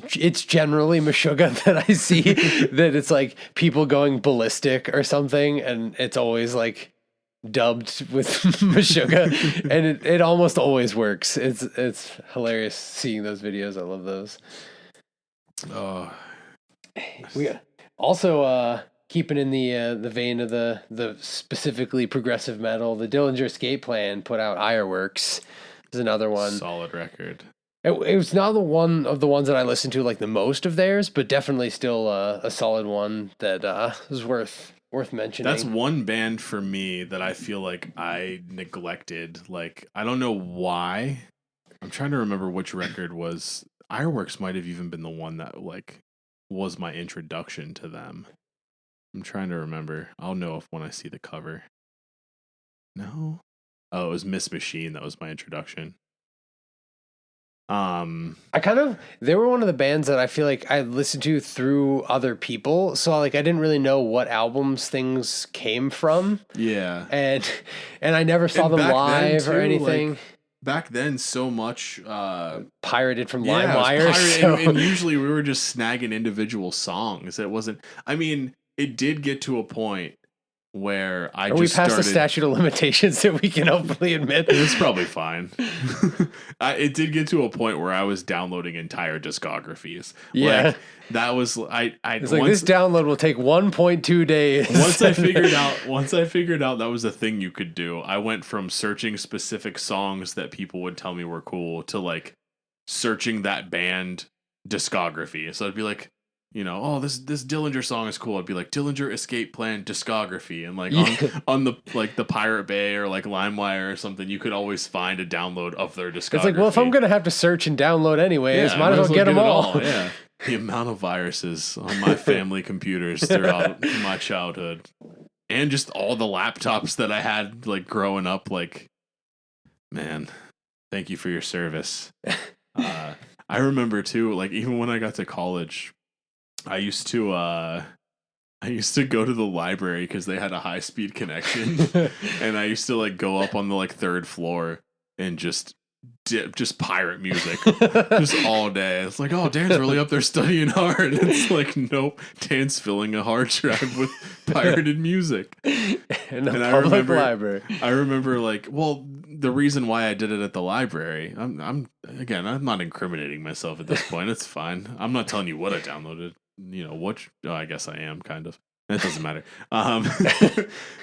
[SPEAKER 2] generally Meshuggah that I see that it's like people going ballistic or something, and it's always like dubbed with Meshuggah, and it almost always works. It's hilarious seeing those videos. I love those.
[SPEAKER 1] Oh,
[SPEAKER 2] We also keeping in the vein of the specifically progressive metal, the Dillinger Escape Plan put out Ironworks is another one.
[SPEAKER 1] solid record.
[SPEAKER 2] It was not the one of the ones that I listened to like the most of theirs, but definitely still a solid one that is worth mentioning.
[SPEAKER 1] That's one band for me that I feel like I neglected. Like, I don't know why. I'm trying to remember which record was. Ironworks might have even been the one that like was my introduction to them. I'm trying to remember. I'll know if when I see the cover. No. Oh, it was Miss Machine that was my introduction.
[SPEAKER 2] They were one of the bands that I feel like I listened to through other people, so like I didn't really know what albums things came from.
[SPEAKER 1] Yeah.
[SPEAKER 2] And I never saw them live or anything.
[SPEAKER 1] Like, back then, so much
[SPEAKER 2] pirated from
[SPEAKER 1] yeah,
[SPEAKER 2] LimeWire. So.
[SPEAKER 1] And usually we were just snagging individual songs. It wasn't. I mean, it did get to a point where
[SPEAKER 2] Are we past the statute of limitations that we can hopefully admit?
[SPEAKER 1] It's probably fine. It did get to a point where I was downloading entire discographies.
[SPEAKER 2] Yeah,
[SPEAKER 1] like, that was
[SPEAKER 2] It's like this download will take 1.2 days.
[SPEAKER 1] Once I figured out that was a thing you could do, I went from searching specific songs that people would tell me were cool to like searching that band discography. So I'd be like, you know, oh, this Dillinger song is cool. I'd be like, Dillinger Escape Plan discography, and like on the like the Pirate Bay or like LimeWire or something, you could always find a download of their discography.
[SPEAKER 2] It's like, well, if I'm gonna have to search and download anyways, might as well get them all.
[SPEAKER 1] Yeah, the amount of viruses on my family computers throughout my childhood, and just all the laptops that I had like growing up. Like, man, thank you for your service. I remember too, like even when I got to college. I used to go to the library because they had a high speed connection, and I used to like go up on the like third floor and just pirate music just all day. It's like, oh, Dan's really up there studying hard. It's like, nope, Dan's filling a hard drive with pirated music.
[SPEAKER 2] In a public library.
[SPEAKER 1] I remember like, well, the reason why I did it at the library, I'm not incriminating myself at this point. It's fine. I'm not telling you what I downloaded. You know, I guess I am kind of. It doesn't matter.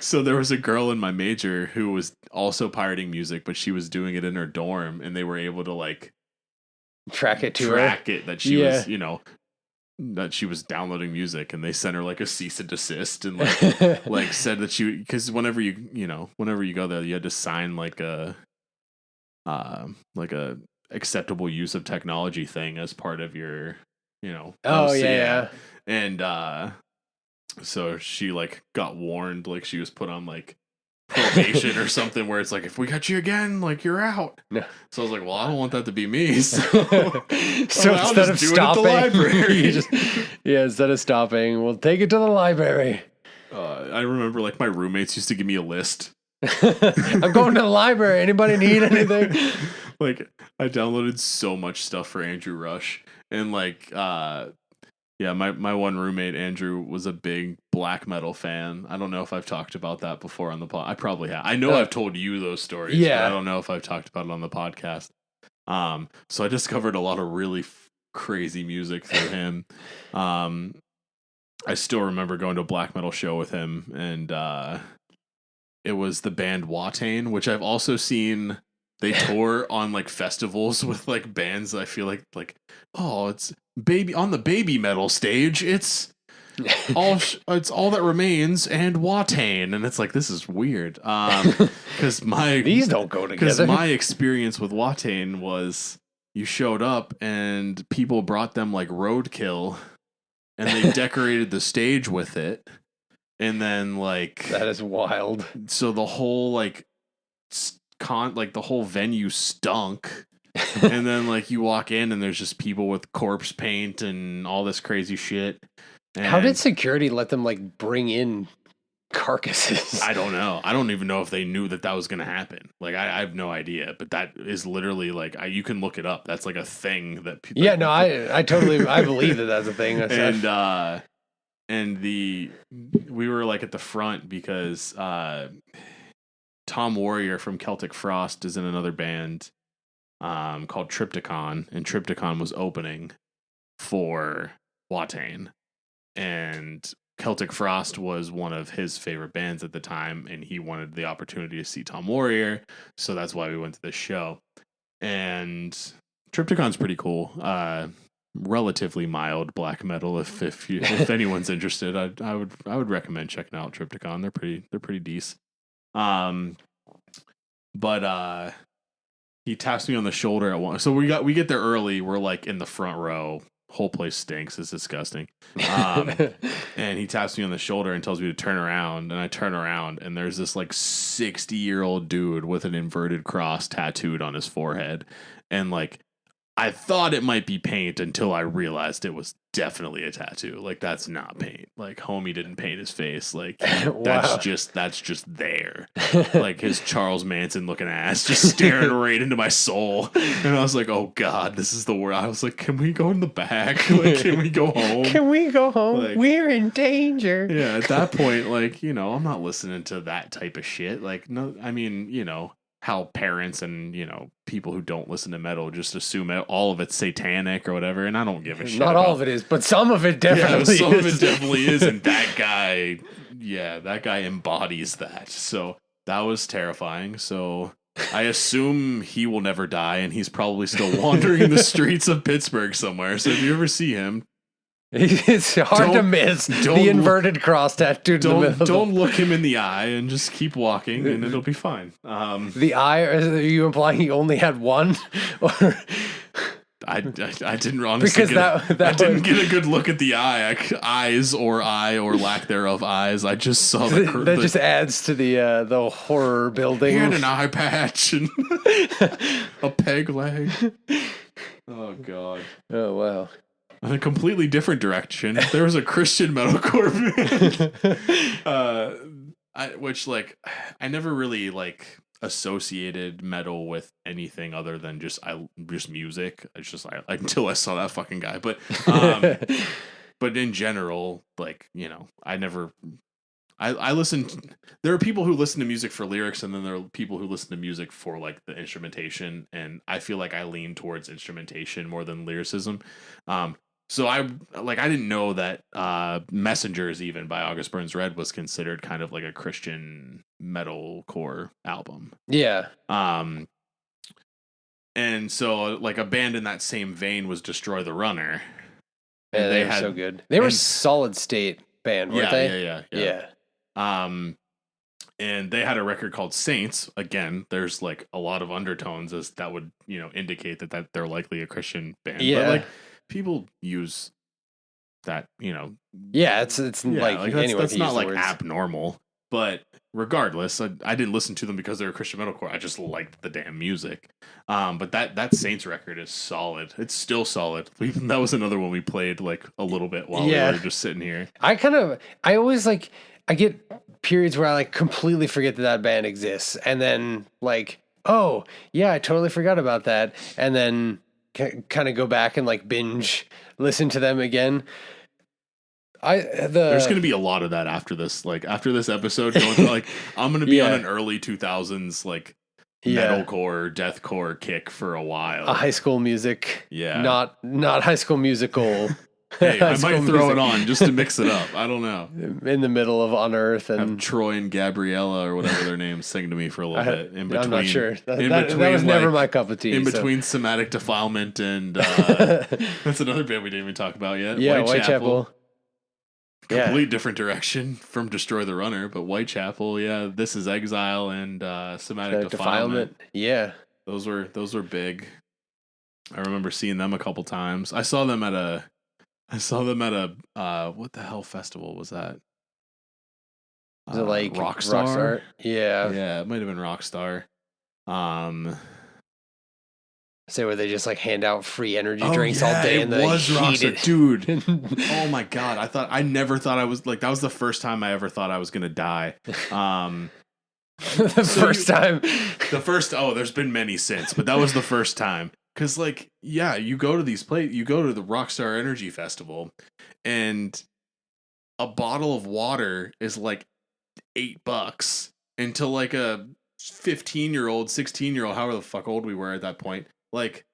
[SPEAKER 1] So there was a girl in my major who was also pirating music, but she was doing it in her dorm, and they were able to like
[SPEAKER 2] track it
[SPEAKER 1] that she was, you know, that she was downloading music, and they sent her like a cease and desist, and like like said that because whenever you go there, you had to sign like a acceptable use of technology thing as part of your, you know.
[SPEAKER 2] Oh yeah.
[SPEAKER 1] And so she like got warned, like she was put on like probation or something, where it's like, if we catch you again, like you're out. No. So I was like, well, I don't want that to be me. So
[SPEAKER 2] instead of stopping, instead of stopping, we'll take it to the library.
[SPEAKER 1] I remember like my roommates used to give me a list.
[SPEAKER 2] I'm going to the library. Anybody need anything?
[SPEAKER 1] Like I downloaded so much stuff for Andrew Rush, and like my one roommate Andrew was a big black metal fan. I don't know if I've talked about that before on the pod. I probably have. I know I've told you those stories.
[SPEAKER 2] Yeah,
[SPEAKER 1] but I don't know if I've talked about it on the podcast. So I discovered a lot of really crazy music through him. I still remember going to a black metal show with him, and it was the band Watain, which I've also seen. They tour on like festivals with like bands. I feel like oh, it's baby on the baby metal stage. It's all that remains and Watain, and it's like, this is weird. Because
[SPEAKER 2] these don't go together.
[SPEAKER 1] Because my experience with Watain was you showed up and people brought them like roadkill and they decorated the stage with it. And then like
[SPEAKER 2] That is wild.
[SPEAKER 1] So the whole like the whole venue stunk. And then like you walk in and there's just people with corpse paint and all this crazy shit. And
[SPEAKER 2] how did security let them like bring in carcasses?
[SPEAKER 1] I don't know. I don't even know if they knew that was going to happen. Like I have no idea, but that is literally like you can look it up. That's like a thing that people.
[SPEAKER 2] Yeah, no, I totally I believe that that's a thing.
[SPEAKER 1] And we were like at the front because Tom Warrior from Celtic Frost is in another band called Triptychon, and Triptychon was opening for Watain, and Celtic Frost was one of his favorite bands at the time, and he wanted the opportunity to see Tom Warrior, so that's why we went to this show. And Triptychon's pretty cool. Relatively mild black metal. If anyone's interested, I would recommend checking out Triptychon. They're pretty decent. But he taps me on the shoulder at one. So we get there early. We're like in the front row. Whole place stinks. It's disgusting. And he taps me on the shoulder and tells me to turn around. And I turn around and there's this like 60-year-old dude with an inverted cross tattooed on his forehead. And like, I thought it might be paint until I realized it was definitely a tattoo. Like, that's not paint. Like, homie didn't paint his face. Like, that's just there. Like his Charles Manson looking ass just staring right into my soul. And I was like, oh God, this is the worst. I was like, can we go in the back? Like, can we go home?
[SPEAKER 2] Can we go home?
[SPEAKER 1] Like,
[SPEAKER 2] we're in danger.
[SPEAKER 1] Yeah, at that point, like, I'm not listening to that type of shit. Like, no, I mean, how parents and people who don't listen to metal just assume all of it's satanic or whatever, and I don't give a shit.
[SPEAKER 2] Not all of it is, but some of it definitely is.
[SPEAKER 1] Some of it definitely is, and that guy embodies that. So that was terrifying. So I assume he will never die, and he's probably still wandering the streets of Pittsburgh somewhere. So if you ever see him,
[SPEAKER 2] it's hard to miss the inverted cross tattooed in the middle.
[SPEAKER 1] Don't look him in the eye and just keep walking, and it'll be fine.
[SPEAKER 2] The eye? Are you implying he only had one? Or
[SPEAKER 1] I didn't honestly didn't get a good look at the eyes or lack thereof eyes. I just saw
[SPEAKER 2] that just adds to the horror building.
[SPEAKER 1] He had an eye patch and a peg leg. Oh God.
[SPEAKER 2] Oh wow.
[SPEAKER 1] In a completely different direction, there was a Christian metalcore band, which like I never really like associated metal with anything other than just music. It's just until I saw that fucking guy, but in general, like I listen. There are people who listen to music for lyrics, and then there are people who listen to music for like the instrumentation. And I feel like I lean towards instrumentation more than lyricism. So I didn't know that Messengers, even by August Burns Red, was considered kind of like a Christian metalcore album.
[SPEAKER 2] Yeah.
[SPEAKER 1] And so like a band in that same vein was Destroy the Runner.
[SPEAKER 2] Yeah, they were so good. They were a solid state band, weren't they?
[SPEAKER 1] Yeah. And they had a record called Saints. Again, there's like a lot of undertones as that would indicate that they're likely a Christian band.
[SPEAKER 2] Yeah.
[SPEAKER 1] But like people use that,
[SPEAKER 2] Yeah, it's that's
[SPEAKER 1] not like abnormal. But regardless, I didn't listen to them because they were Christian metalcore. I just liked the damn music. But that Saints record is solid. It's still solid. That was another one we played like a little bit while we were just sitting here. I
[SPEAKER 2] always like, I get periods where I like completely forget that band exists, and then like, oh yeah, I totally forgot about that, and then kind of go back and like binge listen to them again. There's
[SPEAKER 1] going to be a lot of that after this. Like after this episode, going to, like I'm going to be on an early 2000s like metalcore, deathcore kick for a while.
[SPEAKER 2] A High School Music, not High School Musical.
[SPEAKER 1] Hey, I might throw it on just to mix it up. I don't know.
[SPEAKER 2] In the middle of On Earth and
[SPEAKER 1] have Troy and Gabriella or whatever their names sing to me for a little bit. In between,
[SPEAKER 2] I'm not sure. That was never my cup of tea.
[SPEAKER 1] In between Somatic Defilement and that's another band we didn't even talk about yet.
[SPEAKER 2] Yeah, Whitechapel.
[SPEAKER 1] Complete different direction from Destroy the Runner, but Whitechapel, This Is Exile and Somatic Defilement.
[SPEAKER 2] Yeah.
[SPEAKER 1] Those were big. I remember seeing them a couple times. I saw them at I saw them at a what the hell festival was that?
[SPEAKER 2] Is it like
[SPEAKER 1] Rockstar?
[SPEAKER 2] Yeah.
[SPEAKER 1] Yeah, it might have been Rockstar. Um,
[SPEAKER 2] Say where they just like hand out free energy
[SPEAKER 1] oh
[SPEAKER 2] drinks all
[SPEAKER 1] yeah,
[SPEAKER 2] day
[SPEAKER 1] it
[SPEAKER 2] and they
[SPEAKER 1] was
[SPEAKER 2] heat
[SPEAKER 1] Rockstar,
[SPEAKER 2] it.
[SPEAKER 1] dude. Oh my god, I never thought I was like that was the first time I ever thought I was gonna die.
[SPEAKER 2] The first time.
[SPEAKER 1] The first, oh, there's been many since, but that was the first time. Cause like, yeah, you go to you go to the Rockstar Energy Festival, and a bottle of water is like $8 until like a 15-year-old, 16-year-old, however the fuck old we were at that point. Like,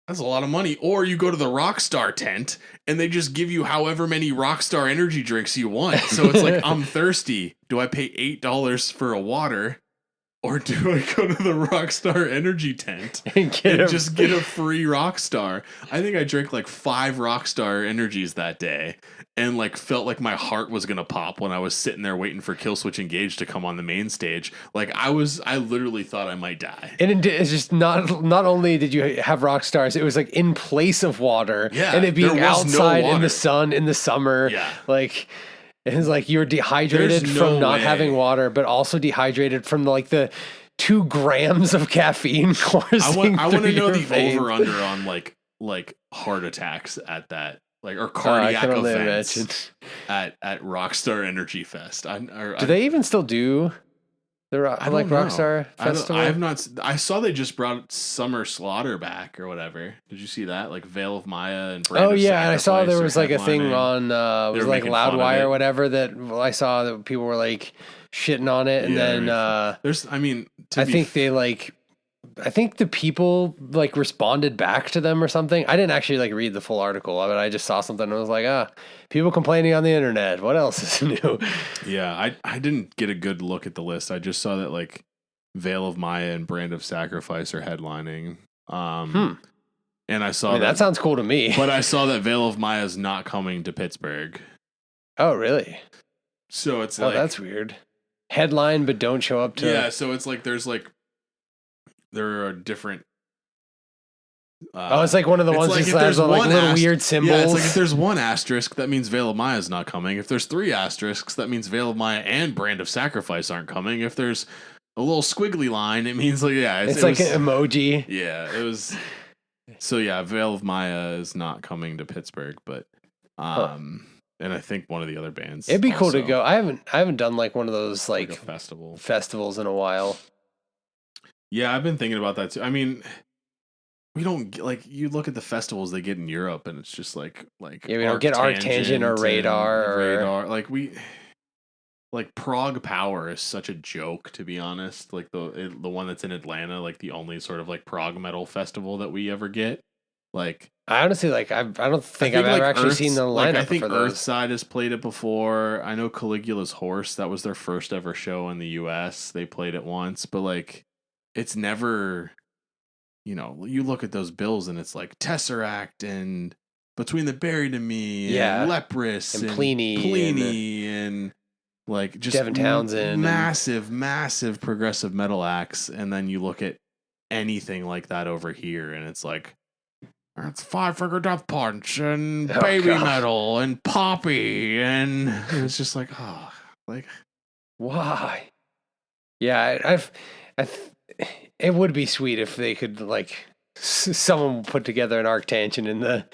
[SPEAKER 1] that's a lot of money. Or you go to the Rockstar tent and they just give you however many Rockstar energy drinks you want. So it's like, I'm thirsty. Do I pay $8 for a water? Or do I go to the Rockstar energy tent and just get a free Rockstar? I think I drank like 5 Rockstar energies that day and like felt like my heart was going to pop when I was sitting there waiting for Killswitch Engage to come on the main stage. Like I literally thought I might die.
[SPEAKER 2] And it's just not only did you have Rockstars, it was like in place of water.
[SPEAKER 1] Yeah,
[SPEAKER 2] and it being outside
[SPEAKER 1] no
[SPEAKER 2] in the sun in the summer.
[SPEAKER 1] Yeah.
[SPEAKER 2] Like, it's like you're dehydrated from not having water, but also dehydrated from like the 2 grams of caffeine coursing
[SPEAKER 1] I want to know the
[SPEAKER 2] veins.
[SPEAKER 1] over under on like heart attacks at that, like, or cardiac events at Rockstar Energy Fest.
[SPEAKER 2] Do they even still do the Rockstar Festival?
[SPEAKER 1] I have not. I saw they just brought Summer Slaughter back or whatever. Did you see that? Like Veil of Maya and Brand of
[SPEAKER 2] and I saw there was like a thing
[SPEAKER 1] headlining.
[SPEAKER 2] on it was like Loudwire or whatever that I saw that people were like shitting on it, and then
[SPEAKER 1] there's. I mean,
[SPEAKER 2] I think the people like responded back to them or something. I didn't actually like read the full article of it. I just saw something and I was like, people complaining on the internet. What else is new?
[SPEAKER 1] Yeah, I didn't get a good look at the list. I just saw that like Veil of Maya and Brand of Sacrifice are headlining. And I saw
[SPEAKER 2] that sounds cool to me.
[SPEAKER 1] But I saw that Veil of Maya is not coming to Pittsburgh.
[SPEAKER 2] Oh, really?
[SPEAKER 1] So it's
[SPEAKER 2] that's weird. Headline, but don't show up to.
[SPEAKER 1] Yeah, so it's like there are different.
[SPEAKER 2] It's like one of the ones that has like little weird symbols.
[SPEAKER 1] Yeah, it's like if there's 1 asterisk, that means Veil of Maya is not coming. If there's 3 asterisks, that means Veil of Maya and Brand of Sacrifice aren't coming. If there's a little squiggly line, it means like
[SPEAKER 2] it's like an emoji.
[SPEAKER 1] Yeah, it was. So yeah, Veil of Maya is not coming to Pittsburgh, but and I think one of the other bands.
[SPEAKER 2] It'd be cool to go. I haven't done like one of those like
[SPEAKER 1] a
[SPEAKER 2] festivals in a while.
[SPEAKER 1] Yeah, I've been thinking about that too. I mean, we don't like you look at the festivals they get in Europe, and it's just like
[SPEAKER 2] we don't get Arctangent or Radar.
[SPEAKER 1] Like Prague Power is such a joke, to be honest. Like the one that's in Atlanta, like the only sort of like prog metal festival that we ever get. Like
[SPEAKER 2] I honestly I don't think I've ever actually seen the lineup.
[SPEAKER 1] Like I think Earthside has played it before. I know Caligula's Horse, that was their first ever show in the US. They played it once, but like it's never, you look at those bills and it's like Tesseract and Between the Buried and Me and Leprous and Pliny and like just
[SPEAKER 2] Devin Townsend,
[SPEAKER 1] massive progressive metal acts. And then you look at anything like that over here and it's like, it's Five Finger Death Punch and baby metal and poppy. And it's just like,
[SPEAKER 2] why? Yeah, it would be sweet if they could like someone put together an Arctangent in the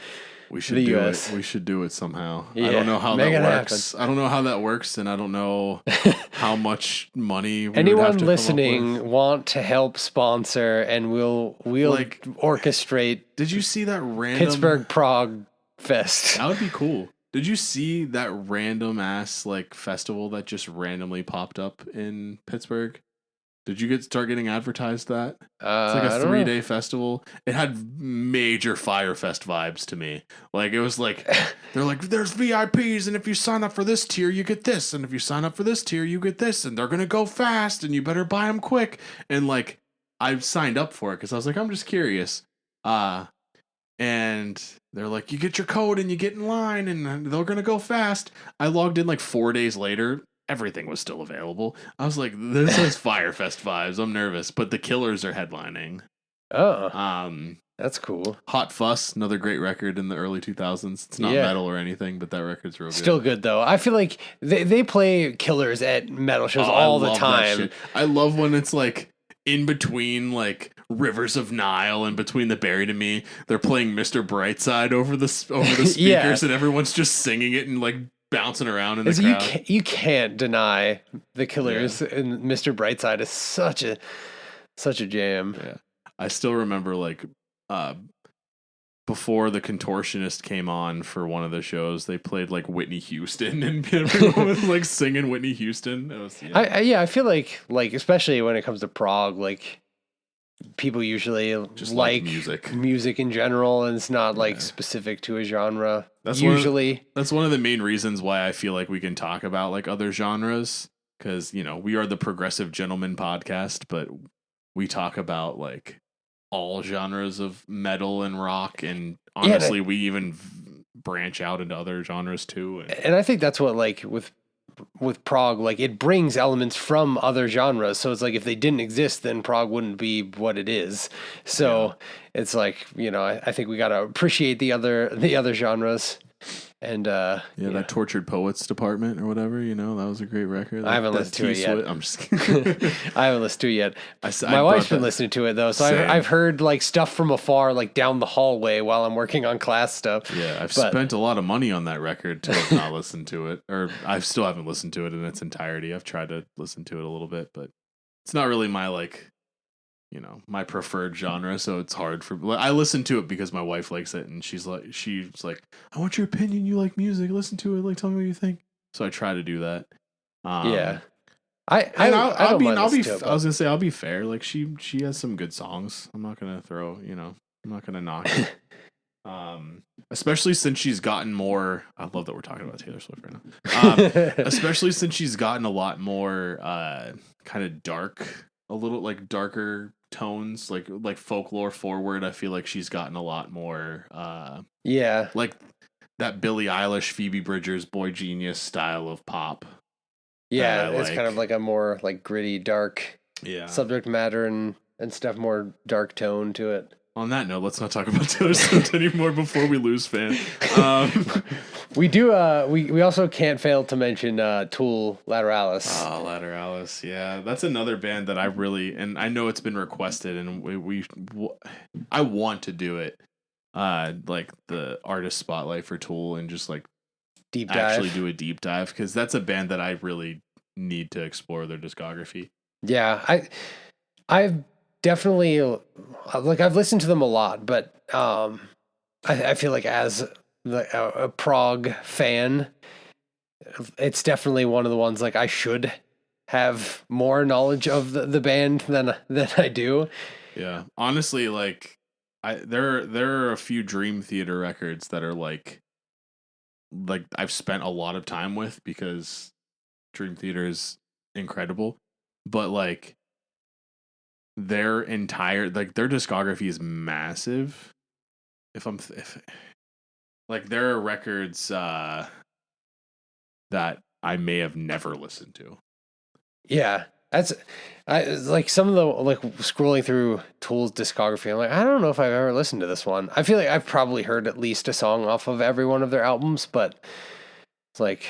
[SPEAKER 2] US.
[SPEAKER 1] We should do it somehow.
[SPEAKER 2] Yeah,
[SPEAKER 1] I don't know how that works. I don't know how that works, and I don't know how much money.
[SPEAKER 2] Anyone listening want to help sponsor, and we'll like orchestrate.
[SPEAKER 1] Did you see that random
[SPEAKER 2] Pittsburgh Prague Fest?
[SPEAKER 1] That would be cool. Did you see that random ass like festival that just randomly popped up in Pittsburgh? Did you start getting advertised that? It's like a 3-day festival. It had major Firefest vibes to me. Like it was like they're like, there's VIPs, and if you sign up for this tier, you get this, and if you sign up for this tier, you get this, and they're gonna go fast, and you better buy them quick. And like I signed up for it because I was like, I'm just curious. And they're like, you get your code and you get in line, and they're gonna go fast. I logged in like 4 days later. Everything was still available. I was like, this is Firefest vibes. I'm nervous, but the Killers are headlining.
[SPEAKER 2] Oh. That's cool.
[SPEAKER 1] Hot Fuss, another great record in the early 2000s. It's not metal or anything, but that record's real good.
[SPEAKER 2] Still good though. I feel like they play Killers at metal shows all the time.
[SPEAKER 1] I love when it's like in between like Rivers of Nile and between the Buried and Me, they're playing Mr. Brightside over the speakers and everyone's just singing it and like bouncing around in the crowd.
[SPEAKER 2] You can't deny the Killers and Mr. Brightside is such a jam.
[SPEAKER 1] Yeah. I still remember like before the Contortionist came on for one of the shows, they played like Whitney Houston and everyone was like singing Whitney Houston. It was,
[SPEAKER 2] I feel like especially when it comes to prog, like people usually just like music in general, and it's not like specific to a genre. That's one
[SPEAKER 1] of the main reasons why I feel like we can talk about like other genres, because we are the Progressive Gentlemen podcast, but we talk about like all genres of metal and rock, and honestly we even branch out into other genres too,
[SPEAKER 2] and I think that's what like with prog, like it brings elements from other genres, so it's like if they didn't exist then prog wouldn't be what it is. So it's like I think we got to appreciate the other genres. And
[SPEAKER 1] that Tortured Poets Department or whatever, that was a great record.
[SPEAKER 2] I haven't listened to it yet.
[SPEAKER 1] I'm just kidding.
[SPEAKER 2] I haven't listened to it yet. My wife's been listening to it though, so I've heard like stuff from afar, like down the hallway while I'm working on class stuff.
[SPEAKER 1] Yeah, I've spent a lot of money on that record to have not listened to it, or I still haven't listened to it in its entirety. I've tried to listen to it a little bit, but it's not really my like. My preferred genre, so it's hard for. I listen to it because my wife likes it, and she's like, I want your opinion. You like music? Listen to it. Like, tell me what you think. So I try to do that. I was gonna say I'll be fair. Like she has some good songs. I'm not gonna I'm not gonna knock it. Especially since she's gotten more. I love that we're talking about Taylor Swift right now. Especially since she's gotten a lot more kind of dark. A little like darker tones, like folklore forward. I feel like she's gotten a lot more like that Billie Eilish, Phoebe Bridgers, Boy Genius style of pop.
[SPEAKER 2] Yeah, it's kind of like a more like gritty, dark subject matter and stuff, more dark tone to it.
[SPEAKER 1] On that note, let's not talk about Taylor Swift anymore before we lose fan.
[SPEAKER 2] We do. We also can't fail to mention Tool, Lateralis.
[SPEAKER 1] Oh, Lateralis, yeah, that's another band that I really, and I know it's been requested, and I want to do it. Like the artist spotlight for Tool, and just like
[SPEAKER 2] deep dive.
[SPEAKER 1] Actually do a deep dive, because that's a band that I really need to explore their discography.
[SPEAKER 2] Yeah, I've definitely I've listened to them a lot, but I feel like as a prog fan, it's definitely one of the ones like I should have more knowledge of the band than I do.
[SPEAKER 1] Yeah, honestly, like there are a few Dream Theater records that are like I've spent a lot of time with, because Dream Theater is incredible, but like their entire their discography is massive. If like there are records that I may have never listened to.
[SPEAKER 2] Yeah, like some of the like scrolling through Tool's discography, I'm like, I don't know if I've ever listened to this one. I feel like I've probably heard at least a song off of every one of their albums, but it's like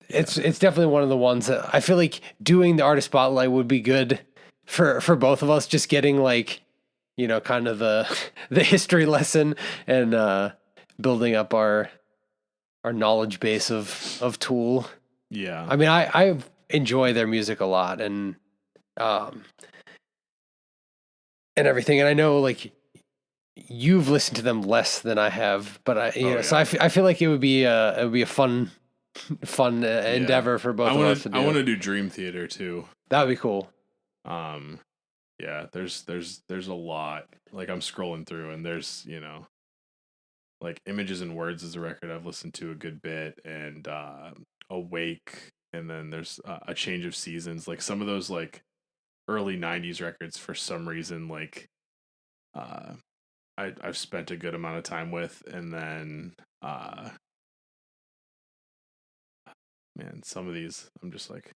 [SPEAKER 2] it's definitely one of the ones that I feel like doing the artist spotlight would be good for both of us, just getting like, kind of the history lesson and building up our knowledge base of Tool.
[SPEAKER 1] Yeah.
[SPEAKER 2] I mean, I enjoy their music a lot and everything. And I know like you've listened to them less than I have, but so I feel like it would be a fun endeavor for both of us to do.
[SPEAKER 1] I want to do Dream Theater too.
[SPEAKER 2] That would be cool.
[SPEAKER 1] Yeah, there's a lot. Like I'm scrolling through, and there's like Images and Words is a record I've listened to a good bit, and Awake, and then there's A Change of Seasons. Like some of those like early 90s records, for some reason, like I've spent a good amount of time with, and then man, some of these I'm just like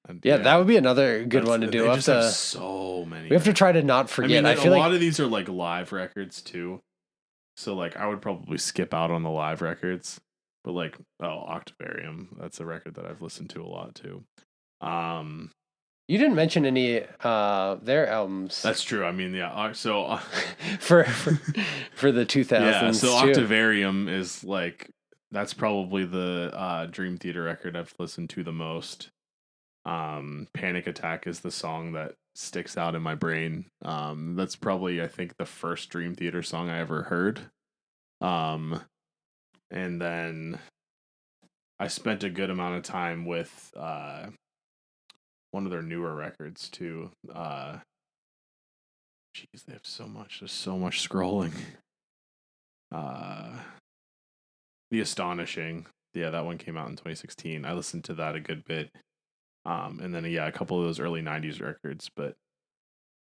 [SPEAKER 1] And
[SPEAKER 2] Yeah, that would be another good one to do.
[SPEAKER 1] They just have so many.
[SPEAKER 2] We have to try to not forget.
[SPEAKER 1] I feel a lot of these are like live records too. So like I would probably skip out on the live records. But like Octavarium, that's a record that I've listened to a lot too.
[SPEAKER 2] You didn't mention any their albums.
[SPEAKER 1] That's true. I mean, yeah. So
[SPEAKER 2] for the 2000s.
[SPEAKER 1] Yeah. So
[SPEAKER 2] too.
[SPEAKER 1] Octavarium is like that's probably the Dream Theater record I've listened to the most. Panic Attack is the song that sticks out in my brain. That's probably I think the first Dream Theater song I ever heard. And then I spent a good amount of time with one of their newer records too. Jeez, they have so much. There's so much scrolling. The Astonishing. Yeah, that one came out in 2016. I listened to that a good bit. And then a couple of those early 90s records, but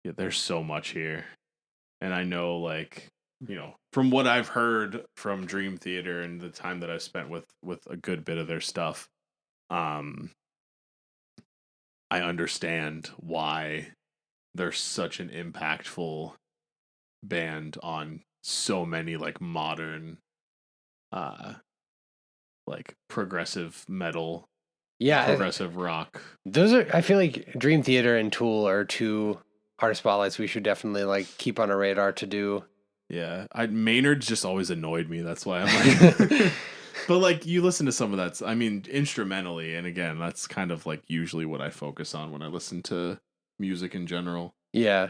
[SPEAKER 1] yeah, there's so much here. And I know like, from what I've heard from Dream Theater and the time that I've spent with a good bit of their stuff, I understand why they're such an impactful band on so many like modern like progressive metal, progressive rock.
[SPEAKER 2] Those are I feel like Dream Theater and Tool are two artist spotlights we should definitely like keep on our radar to do.
[SPEAKER 1] Yeah, Maynard's just always annoyed me. That's why I'm like but like you listen to some of that, I mean, instrumentally, and again, that's kind of like usually what I focus on when I listen to music in general.
[SPEAKER 2] Yeah.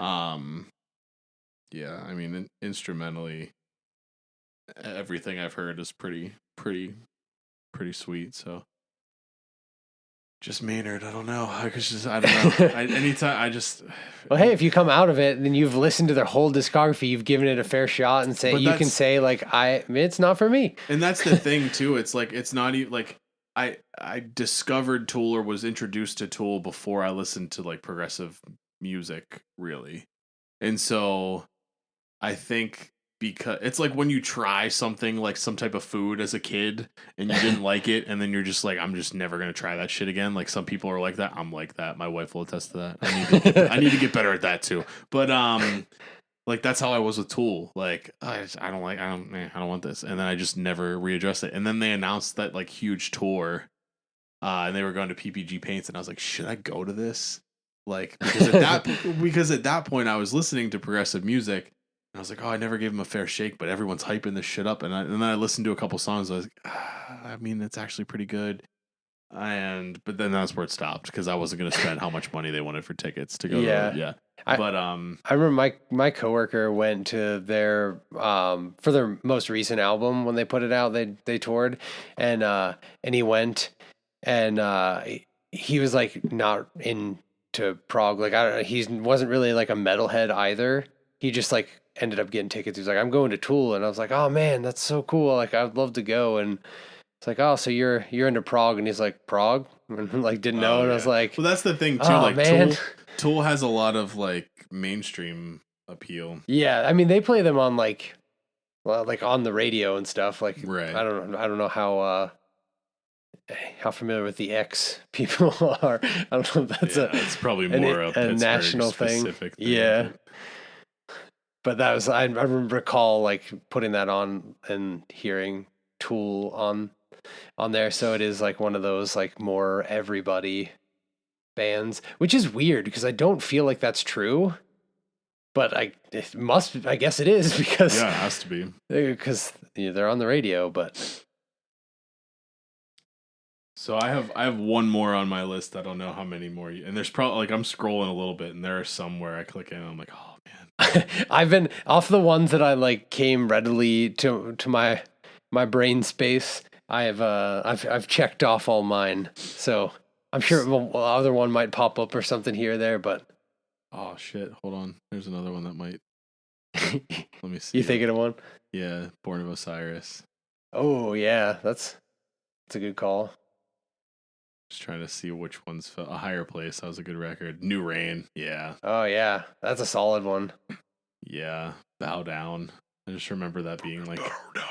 [SPEAKER 1] Yeah, I mean, instrumentally, everything I've heard is pretty sweet. So, just Maynard, I don't know. I don't know. Anytime.
[SPEAKER 2] Well, hey, if you come out of it, then you've listened to their whole discography, you've given it a fair shot, and can say like, it's not for me.
[SPEAKER 1] And that's the thing too. It's like it's not even like I discovered Tool or was introduced to Tool before I listened to like progressive music, really, and so I think. Because it's like when you try something like some type of food as a kid and you didn't like it, and then you're just like, I'm just never gonna try that shit again. Like some people are like that. I'm like that. My wife will attest to that. I need to get better at that too. But like that's how I was with Tool. Like I don't want this, and then I just never readjust it. And then they announced that like huge tour, and they were going to PPG Paints, and I was like, should I go to this? Like because at that point I was listening to progressive music. And I was like, I never gave him a fair shake, but everyone's hyping this shit up. And then I listened to a couple songs. I was like, I mean, it's actually pretty good. But then that's where it stopped because I wasn't going to spend how much money they wanted for tickets to go. Yeah.
[SPEAKER 2] I remember my coworker went to their for their most recent album when they put it out. They toured, and he went, and he was like not into prog. Like he wasn't really like a metalhead either. He just like ended up getting tickets. He was like, I'm going to Tool. And I was like, oh man, that's so cool. Like, I'd love to go. And it's like, oh, so you're into prog. And he's like, prog? And like, didn't know. And I was like,
[SPEAKER 1] well, that's the thing too. Like man. Tool has a lot of like mainstream appeal.
[SPEAKER 2] Yeah. I mean, they play them on like on the radio and stuff. Like,
[SPEAKER 1] right.
[SPEAKER 2] I don't know how familiar with the X people are. I don't know if that's
[SPEAKER 1] it's probably more a
[SPEAKER 2] national thing. Yeah. But that was I recall like putting that on and hearing Tool on there. So it is like one of those like more everybody bands, which is weird because I don't feel like that's true. But I guess it is because
[SPEAKER 1] it has to be
[SPEAKER 2] because they're on the radio. But
[SPEAKER 1] so I have one more on my list. I don't know how many more, and there's probably like I'm scrolling a little bit, and there are some where I click in, and I'm like, oh man.
[SPEAKER 2] I've been off the ones that I like came readily to my brain space. I've checked off all mine, so I'm sure other one might pop up or something here or there. But
[SPEAKER 1] oh shit, hold on, there's another one that might. Let me see.
[SPEAKER 2] You thinking of one?
[SPEAKER 1] Yeah, Born of Osiris.
[SPEAKER 2] Oh yeah, that's a good call.
[SPEAKER 1] Just trying to see which one's a higher place. That was a good record. New Rain. Yeah.
[SPEAKER 2] Oh, yeah. That's a solid one.
[SPEAKER 1] Yeah. Bow Down. I just remember that being like,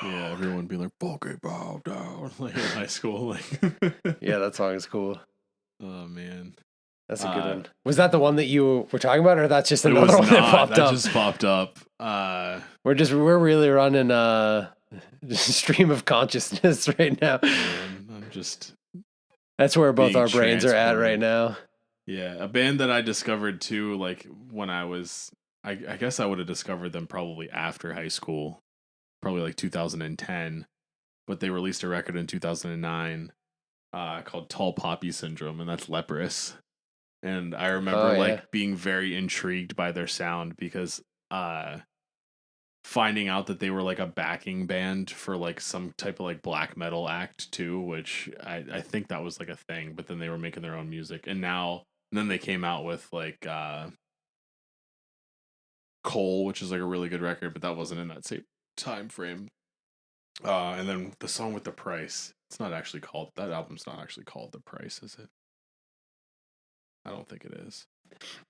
[SPEAKER 1] yeah, everyone being like, "Okay, bow down," like in high school. Like,
[SPEAKER 2] yeah, that song is cool.
[SPEAKER 1] Oh man.
[SPEAKER 2] That's a good one. Was that the one that you were talking about, or that's just
[SPEAKER 1] It
[SPEAKER 2] another
[SPEAKER 1] was
[SPEAKER 2] one that
[SPEAKER 1] not.
[SPEAKER 2] popped
[SPEAKER 1] That
[SPEAKER 2] up?
[SPEAKER 1] just popped up.
[SPEAKER 2] We're really running stream of consciousness right now.
[SPEAKER 1] Man, I'm just
[SPEAKER 2] That's where both
[SPEAKER 1] being
[SPEAKER 2] our brains are at right
[SPEAKER 1] transported.
[SPEAKER 2] now.
[SPEAKER 1] Yeah, a band that I discovered too, like when I guess I would have discovered them probably after high school, probably like 2010, but they released a record in 2009 called Tall Poppy Syndrome, and that's Leprous. And I remember like being very intrigued by their sound because finding out that they were like a backing band for like some type of like black metal act too, which I think that was like a thing, but then they were making their own music. And then they came out with like Cole, which is like a really good record, but that wasn't in that same time frame. And then the song with The Price, that album's not actually called The Price, is it? I don't think it is.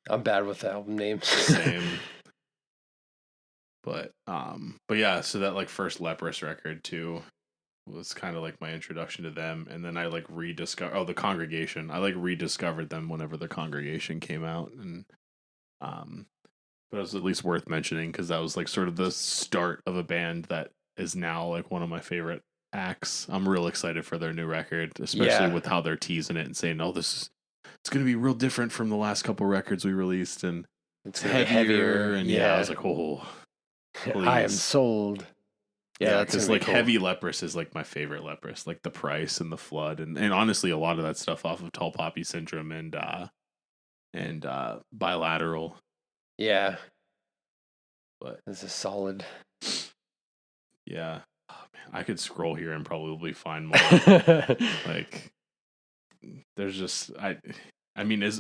[SPEAKER 2] I'm bad with album names.
[SPEAKER 1] Same. But yeah, so that like first Leprous record too was kind of like my introduction to them, and then I like The Congregation. I like rediscovered them whenever The Congregation came out, and but it was at least worth mentioning because that was like sort of the start of a band that is now like one of my favorite acts. I'm real excited for their new record, especially with how they're teasing it and saying, "Oh, it's going to be real different from the last couple records we released, and it's heavier." And I was like, "Oh, please.
[SPEAKER 2] I am sold."
[SPEAKER 1] Yeah, because like cool. Heavy Leprous is like my favorite Leprous, like The Price and The Flood, and honestly, a lot of that stuff off of Tall Poppy Syndrome and Bilateral.
[SPEAKER 2] Yeah,
[SPEAKER 1] but
[SPEAKER 2] this is solid.
[SPEAKER 1] Yeah, oh, man, I could scroll here and probably find more. Like, there's just I mean, is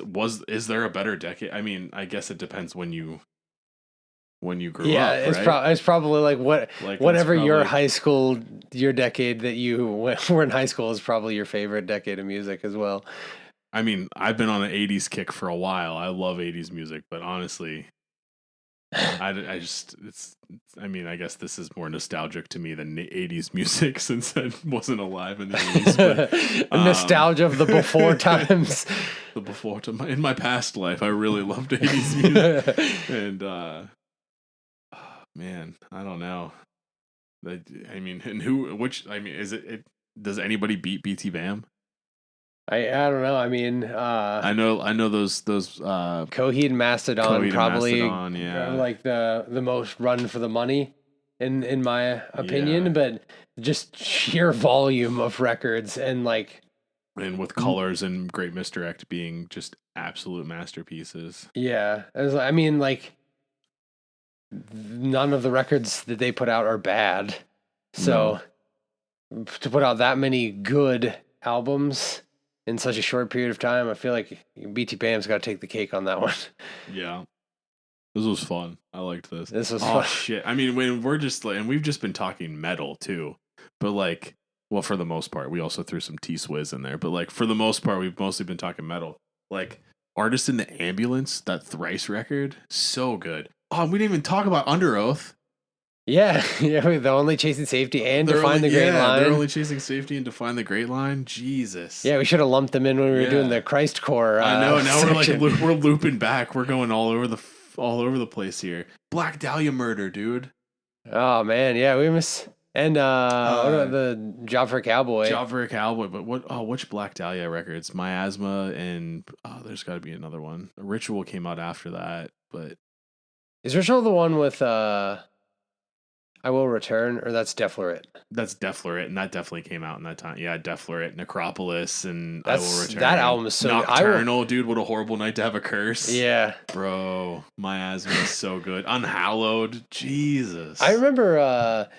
[SPEAKER 1] there a better decade? I mean, I guess it depends when you grew up, right?
[SPEAKER 2] It's probably like whatever your high school, your decade that you were in high school is probably your favorite decade of music as well.
[SPEAKER 1] I mean, I've been on an 80s kick for a while. I love 80s music, but honestly, I guess this is more nostalgic to me than 80s music since I wasn't alive in the 80s. But,
[SPEAKER 2] nostalgia of the before times.
[SPEAKER 1] The before time. In my past life, I really loved 80s music. And, man, I don't know. Is it does anybody beat BT Bam?
[SPEAKER 2] I don't know. I mean,
[SPEAKER 1] I know those
[SPEAKER 2] Coheed and Mastodon probably
[SPEAKER 1] are
[SPEAKER 2] like the most run for the money in my opinion, but just sheer volume of records and
[SPEAKER 1] with Colors and Great Misdirect being just absolute masterpieces.
[SPEAKER 2] Yeah, I mean, like none of the records that they put out are bad, so to put out that many good albums in such a short period of time, I feel like BT Bam's got to take the cake on that one.
[SPEAKER 1] Yeah. This was fun. I liked this.
[SPEAKER 2] This was fun.
[SPEAKER 1] Shit. I mean, when we're just and we've just been talking metal too, but like, well, for the most part, we also threw some T-Swizz in there, but like for the most part, we've mostly been talking metal. Like Artist in the Ambulance, that Thrice record, so good. Oh, we didn't even talk about Under Oath.
[SPEAKER 2] Yeah, they're only chasing safety and Define the Great Line.
[SPEAKER 1] They're only chasing safety and Define the Great Line. Jesus.
[SPEAKER 2] Yeah, we should have lumped them in when we were doing the Christ Core.
[SPEAKER 1] I know. Now we're looping back. We're going all over the place here. Black Dahlia Murder, dude.
[SPEAKER 2] Oh man, yeah, we miss and what about the Job for a Cowboy?
[SPEAKER 1] Job for a Cowboy, but which Black Dahlia records? Miasma and there's got to be another one. Ritual came out after that, but
[SPEAKER 2] is Ritual the one with I Will Return, or that's Defloret?
[SPEAKER 1] That's Defloret, and that definitely came out in that time. Yeah, Defloret, Necropolis, and I Will Return.
[SPEAKER 2] That album is so
[SPEAKER 1] Nocturnal, dude. What a horrible night to have a curse.
[SPEAKER 2] Yeah,
[SPEAKER 1] bro, Miasma is so good. Unhallowed, Jesus.
[SPEAKER 2] I remember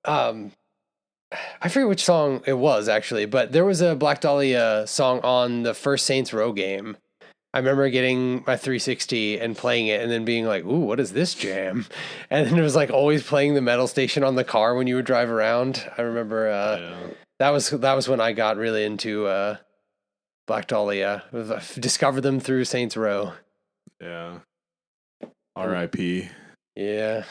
[SPEAKER 2] I forget which song it was actually, but there was a Black Dahlia song on the first Saints Row game. I remember getting my 360 and playing it and then being like, ooh, what is this jam? And then it was like always playing the metal station on the car when you would drive around. I remember that was when I got really into Black Dahlia. I discovered them through Saints Row.
[SPEAKER 1] Yeah. R.I.P.
[SPEAKER 2] Yeah.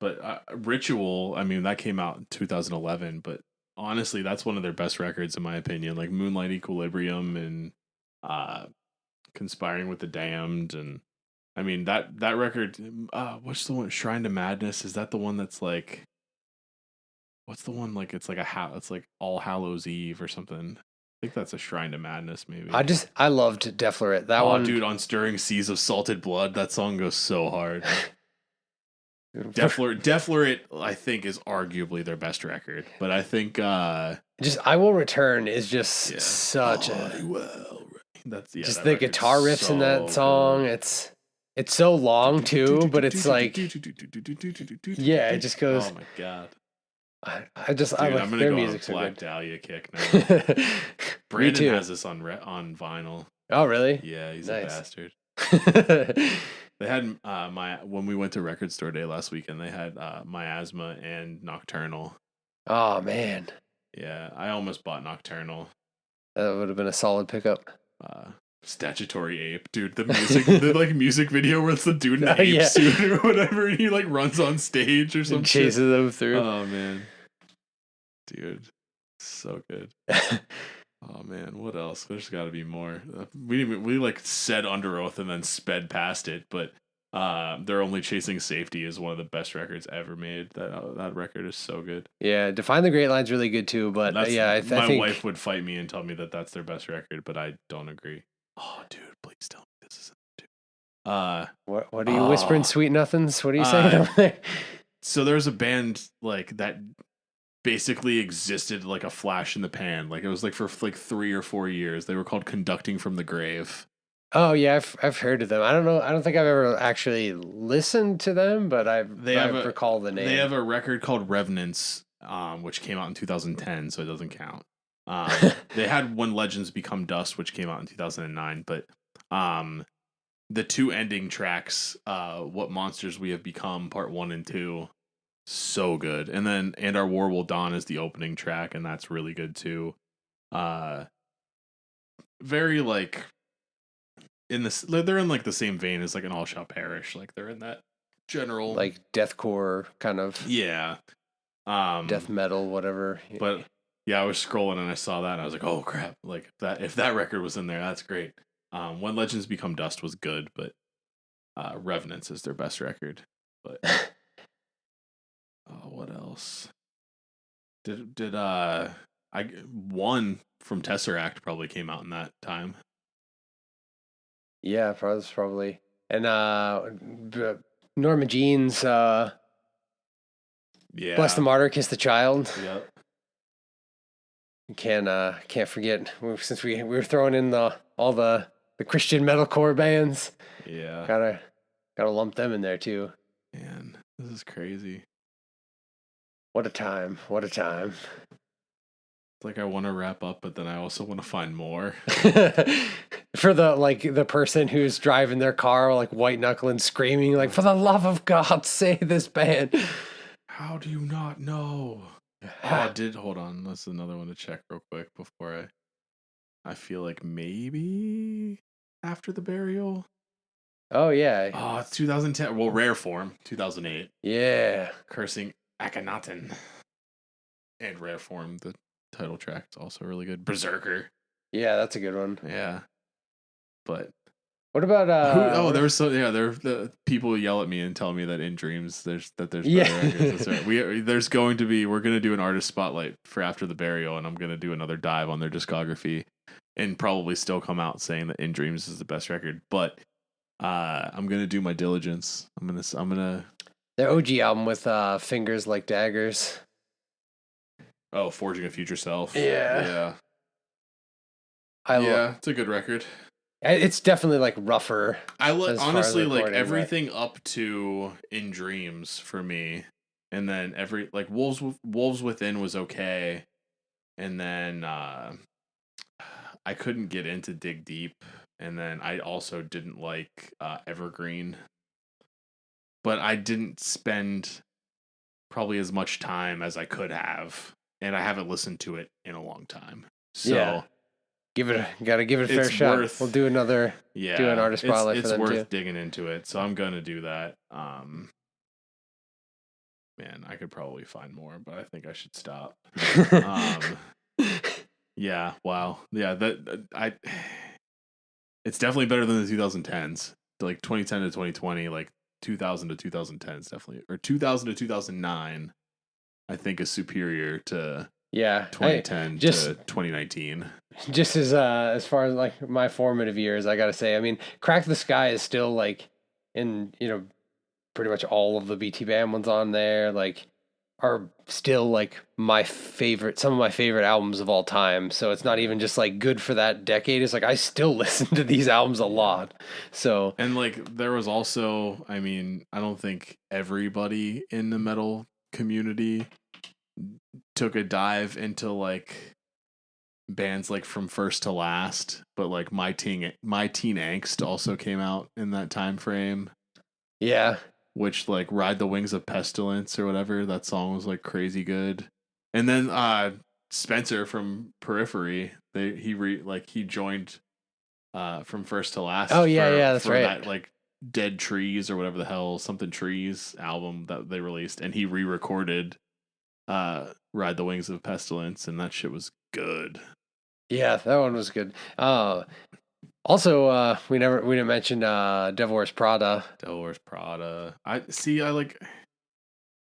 [SPEAKER 1] But Ritual, I mean, that came out in 2011, but honestly, that's one of their best records in my opinion. Like Moonlight Equilibrium and Conspiring with the Damned, and I mean that record. What's the one? Shrine to Madness. Is that the one that's like? What's the one like? It's like it's like All Hallows Eve or something. I think that's a Shrine to Madness, maybe.
[SPEAKER 2] I loved Deflorate. That one,
[SPEAKER 1] dude, on Stirring Seas of Salted Blood, that song goes so hard. Deflorate, I think, is arguably their best record, but I think
[SPEAKER 2] just I Will Return is just such
[SPEAKER 1] that's
[SPEAKER 2] just the guitar riffs in that song. Good. It's so long too, but it's like it just goes.
[SPEAKER 1] Oh my god.
[SPEAKER 2] I
[SPEAKER 1] I'm gonna
[SPEAKER 2] their
[SPEAKER 1] go
[SPEAKER 2] music
[SPEAKER 1] on
[SPEAKER 2] so
[SPEAKER 1] Black
[SPEAKER 2] good.
[SPEAKER 1] Dahlia kick now. Brandon has this on vinyl.
[SPEAKER 2] Oh really?
[SPEAKER 1] Yeah, he's
[SPEAKER 2] nice.
[SPEAKER 1] a bastard. They had when we went to Record Store Day last weekend, they had Miasma and Nocturnal.
[SPEAKER 2] Oh man.
[SPEAKER 1] Yeah, I almost bought Nocturnal.
[SPEAKER 2] That would have been a solid pickup.
[SPEAKER 1] Statutory Ape, dude. The music video where it's the dude in the ape suit or whatever, and he like runs on stage or something.
[SPEAKER 2] Chases them through.
[SPEAKER 1] Oh man, dude, so good. Oh man, what else? There's got to be more. We like said Under Oath and then sped past it, but They're Only Chasing Safety is one of the best records ever made. That record is so good.
[SPEAKER 2] Yeah, Define the Great Line's really good too, but I think
[SPEAKER 1] my wife would fight me and tell me that that's their best record, but I don't agree. Oh, dude, please tell me this isn't too.
[SPEAKER 2] What are you whispering, Sweet Nothings? What are you saying over there?
[SPEAKER 1] So there's a band like that basically existed like a flash in the pan. Like it was like for like 3 or 4 years. They were called Conducting from the Grave.
[SPEAKER 2] Oh yeah, I've heard of them. I don't know. I don't think I've ever actually listened to them, but I recall the name.
[SPEAKER 1] They have a record called Revenants, which came out in 2010, so it doesn't count. They had When Legends Become Dust, which came out in 2009, but the 2 ending tracks, What Monsters We Have Become, Part 1 and 2, so good. And then And Our War Will Dawn is the opening track, and that's really good too. Very like they're in like the same vein as like an All Shall Perish. Like they're in that general
[SPEAKER 2] like deathcore kind of death metal, whatever.
[SPEAKER 1] But yeah, I was scrolling and I saw that and I was like, oh crap! Like if that record was in there, that's great. When Legends Become Dust was good, but Revenants is their best record. But what else? Did One from Tesseract probably came out in that time?
[SPEAKER 2] Yeah, probably. And Norma Jean's Bless the Martyr, Kiss the Child.
[SPEAKER 1] Yep.
[SPEAKER 2] Can't forget, since we were throwing in all the Christian metalcore bands.
[SPEAKER 1] Yeah.
[SPEAKER 2] Gotta lump them in there too.
[SPEAKER 1] Man, this is crazy.
[SPEAKER 2] What a time.
[SPEAKER 1] It's like I want to wrap up, but then I also want to find more.
[SPEAKER 2] For the person who's driving their car, like white knuckling, screaming, like, for the love of God, say this band.
[SPEAKER 1] How do you not know? Hold on. That's another one to check real quick before I feel like maybe After the Burial.
[SPEAKER 2] Oh yeah.
[SPEAKER 1] Oh, it's 2010. Well, Rare Form, 2008.
[SPEAKER 2] Yeah.
[SPEAKER 1] Cursing Akhenaten. And Rare Form, the title track, is also really good. Berserker.
[SPEAKER 2] Yeah, that's a good one.
[SPEAKER 1] Yeah. But
[SPEAKER 2] what about
[SPEAKER 1] the people yell at me and tell me that in Dreams there's better records. That's right. We're gonna do an artist spotlight for After the Burial, and I'm gonna do another dive on their discography and probably still come out saying that In Dreams is the best record. But I'm gonna do my diligence. I'm gonna
[SPEAKER 2] their OG album with Fingers Like Daggers.
[SPEAKER 1] Oh, Forging a Future Self.
[SPEAKER 2] Yeah.
[SPEAKER 1] It's a good record.
[SPEAKER 2] It's definitely like rougher.
[SPEAKER 1] Honestly like everything up to In Dreams for me, and then Wolves Within was okay, and then I couldn't get into Dig Deep, and then I also didn't like Evergreen, but I didn't spend probably as much time as I could have, and I haven't listened to it in a long time. So. Yeah.
[SPEAKER 2] Gotta give it a fair shot. We'll do do an artist spotlight for them too. It's worth
[SPEAKER 1] digging into it, so I'm gonna do that. Man, I could probably find more, but I think I should stop. Yeah, wow. Yeah, It's definitely better than the 2010s. Like 2010 to 2020, like 2000 to 2010s definitely, or 2000 to 2009. I think is superior to
[SPEAKER 2] Yeah,
[SPEAKER 1] 2010 to 2019.
[SPEAKER 2] Just as far as like my formative years, I gotta say, I mean, Crack the Sky is still like in, pretty much all of the BT Bam ones on there, like are still like some of my favorite albums of all time. So it's not even just like good for that decade. It's like I still listen to these albums a lot. So
[SPEAKER 1] and like there was also, I mean, I don't think everybody in the metal community took a dive into like bands like From First to Last, but like My Teen Angst also came out in that time frame.
[SPEAKER 2] yeah.
[SPEAKER 1] Which like Ride the Wings of Pestilence or whatever, that song was like crazy good. And then Spencer from Periphery, he joined From First to Last
[SPEAKER 2] Oh yeah, that's
[SPEAKER 1] for
[SPEAKER 2] right.
[SPEAKER 1] that like Dead Trees or whatever the hell, something Trees album that they released, and he re-recorded Ride the Wings of Pestilence, and that shit was good.
[SPEAKER 2] Yeah, that one was good. Also, we didn't mention Devil Wears Prada.
[SPEAKER 1] Devil Wears Prada. I see. I like.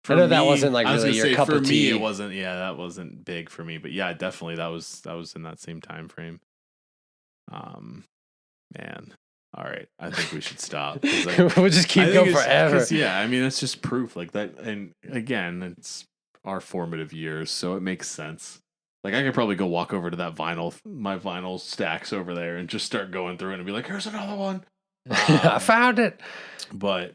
[SPEAKER 2] I know that wasn't like really your cup of tea.
[SPEAKER 1] For me, it wasn't. Yeah, that wasn't big for me. But yeah, definitely that was in that same time frame. Man. All right, I think we should stop.
[SPEAKER 2] We'll just keep going forever.
[SPEAKER 1] Yeah, I mean, it's just proof like that. And again, it's our formative years, so it makes sense. Like I could probably go walk over to that my vinyl stacks over there, and just start going through it and be like, "Here's another one."
[SPEAKER 2] I found it.
[SPEAKER 1] But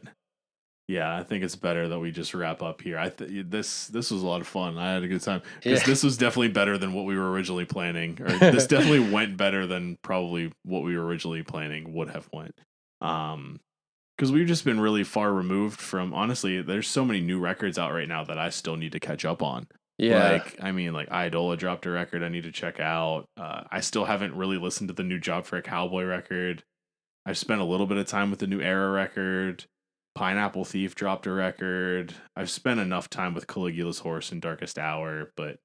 [SPEAKER 1] yeah, I think it's better that we just wrap up here. This was a lot of fun. I had a good time because this was definitely better than what we were originally planning. Or this definitely went better than probably what we were originally planning would have went. Because we've just been really far removed from. Honestly, there's so many new records out right now that I still need to catch up on.
[SPEAKER 2] Yeah.
[SPEAKER 1] Like, I mean, like Idola dropped a record I need to check out. I still haven't really listened to the new Job for a Cowboy record. I've spent a little bit of time with the new Era record. Pineapple Thief dropped a record. I've spent enough time with Caligula's Horse and Darkest Hour, but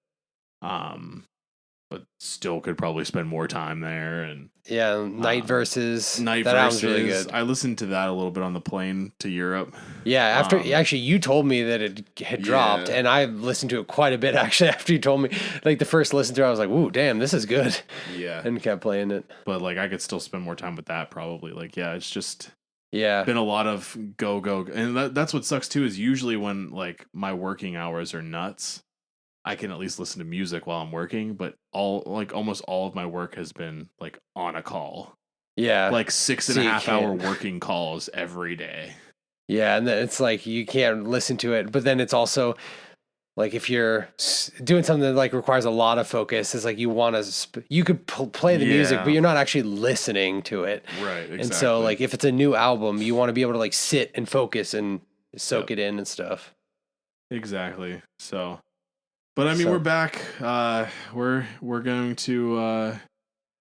[SPEAKER 1] still could probably spend more time there. And
[SPEAKER 2] yeah, Night Verses. That album's really good.
[SPEAKER 1] I listened to that a little bit on the plane to Europe.
[SPEAKER 2] Yeah, after actually you told me that it had dropped, and I listened to it quite a bit actually after you told me. Like the first listen through, I was like, "Ooh, damn, this is good."
[SPEAKER 1] Yeah,
[SPEAKER 2] and kept playing it.
[SPEAKER 1] But like, I could still spend more time with that probably. Like, yeah, it's just.
[SPEAKER 2] Yeah,
[SPEAKER 1] been a lot of go, and that's what sucks too. Is usually when like my working hours are nuts, I can at least listen to music while I'm working. But almost all of my work has been like on a call.
[SPEAKER 2] Yeah,
[SPEAKER 1] like 6.5 hour working calls every day.
[SPEAKER 2] Yeah, and then it's like you can't listen to it, but then it's also like if you're doing something that like requires a lot of focus, it's like you want to you could play the music, but you're not actually listening to it.
[SPEAKER 1] Right. Exactly.
[SPEAKER 2] And so like if it's a new album, you want to be able to like sit and focus and soak it in and stuff.
[SPEAKER 1] Exactly. So, but I mean, we're back. We're going to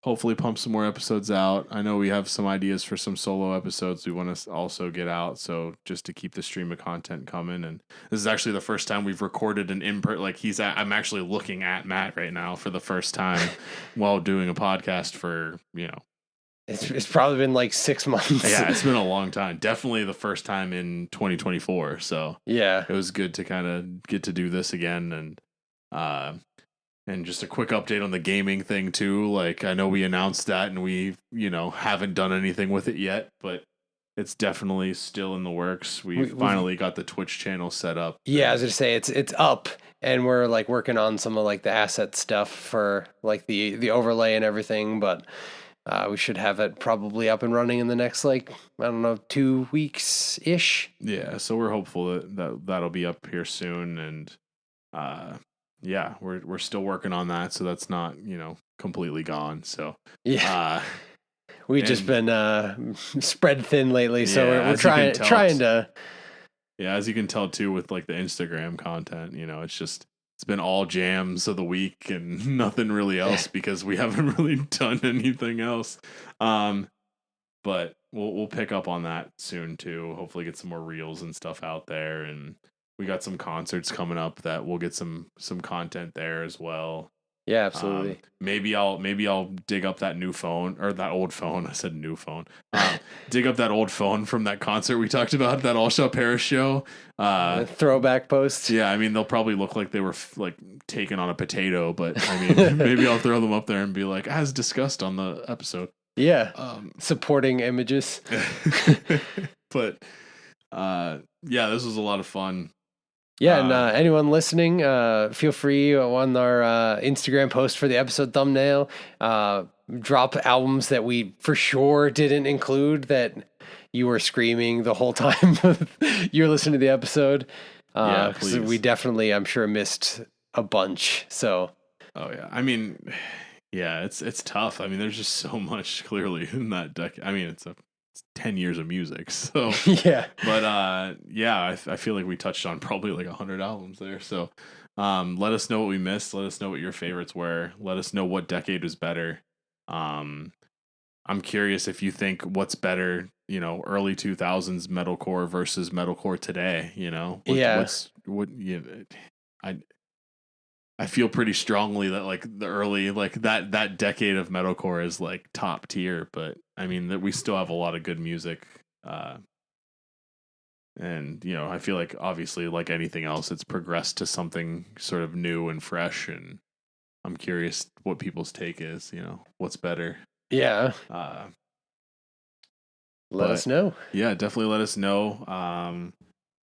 [SPEAKER 1] hopefully pump some more episodes out. I know we have some ideas for some solo episodes we want to also get out. So just to keep the stream of content coming. And this is actually the first time we've recorded an like I'm actually looking at Matt right now for the first time while doing a podcast for,
[SPEAKER 2] it's probably been like 6 months.
[SPEAKER 1] Yeah, it's been a long time. Definitely the first time in 2024. So
[SPEAKER 2] yeah, it
[SPEAKER 1] was good to kind of get to do this again. And just a quick update on the gaming thing too. Like I know we announced that and we, haven't done anything with it yet, but it's definitely still in the works. We finally got the Twitch channel set up.
[SPEAKER 2] Yeah, I was gonna say it's up and we're like working on some of like the asset stuff for like the overlay and everything, but we should have it probably up and running in the next 2 weeks ish.
[SPEAKER 1] Yeah, so we're hopeful that'll be up here soon, and yeah, we're still working on that, so that's not completely gone. So
[SPEAKER 2] yeah, we've just been spread thin lately, so we're trying to.
[SPEAKER 1] Yeah, as you can tell too with like the Instagram content, it's been all jams of the week and nothing really else because we haven't really done anything else. But we'll pick up on that soon too. Hopefully get some more reels and stuff out there, and we got some concerts coming up that we'll get some content there as well.
[SPEAKER 2] Yeah, absolutely.
[SPEAKER 1] Maybe I'll dig up that new phone or that old phone. I said new phone. Dig up that old phone from that concert we talked about, that All Shall Perish show.
[SPEAKER 2] Throwback post.
[SPEAKER 1] Yeah, I mean they'll probably look like they were like taken on a potato, but I mean maybe I'll throw them up there and be like, as discussed on the episode.
[SPEAKER 2] Yeah. Supporting images.
[SPEAKER 1] But yeah, this was a lot of fun.
[SPEAKER 2] Yeah, and anyone listening, feel free on our Instagram post for the episode thumbnail, drop albums that we for sure didn't include that you were screaming the whole time you're listening to the episode.
[SPEAKER 1] Yeah,
[SPEAKER 2] because we definitely, I'm sure, missed a bunch. So.
[SPEAKER 1] Oh yeah, I mean, yeah, it's tough. I mean, there's just so much clearly in that decade. I mean, it's 10 years of music, so
[SPEAKER 2] yeah.
[SPEAKER 1] But yeah, I feel like we touched on probably like 100 albums there. So let us know what we missed. Let us know what your favorites were. Let us know what decade was better. I'm curious if you think what's better, you know, early 2000s metalcore versus metalcore today, you know. I feel pretty strongly that like the early, like that decade of metalcore is like top tier, but I mean that we still have a lot of good music. And you know, I feel like obviously like anything else, it's progressed to something sort of new and fresh. And I'm curious what people's take is, you know, what's better.
[SPEAKER 2] Yeah. Let us know.
[SPEAKER 1] Yeah, definitely let us know.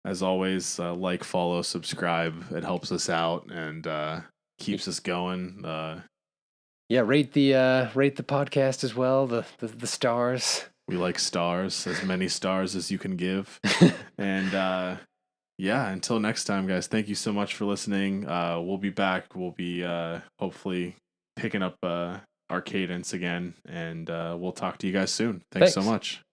[SPEAKER 1] As always, like, follow, subscribe. It helps us out and keeps us going.
[SPEAKER 2] Yeah, rate the podcast as well. The stars.
[SPEAKER 1] We like stars, as many stars as you can give. And yeah, until next time, guys. Thank you so much for listening. We'll be back. We'll be hopefully picking up our cadence again, and we'll talk to you guys soon. Thanks so much.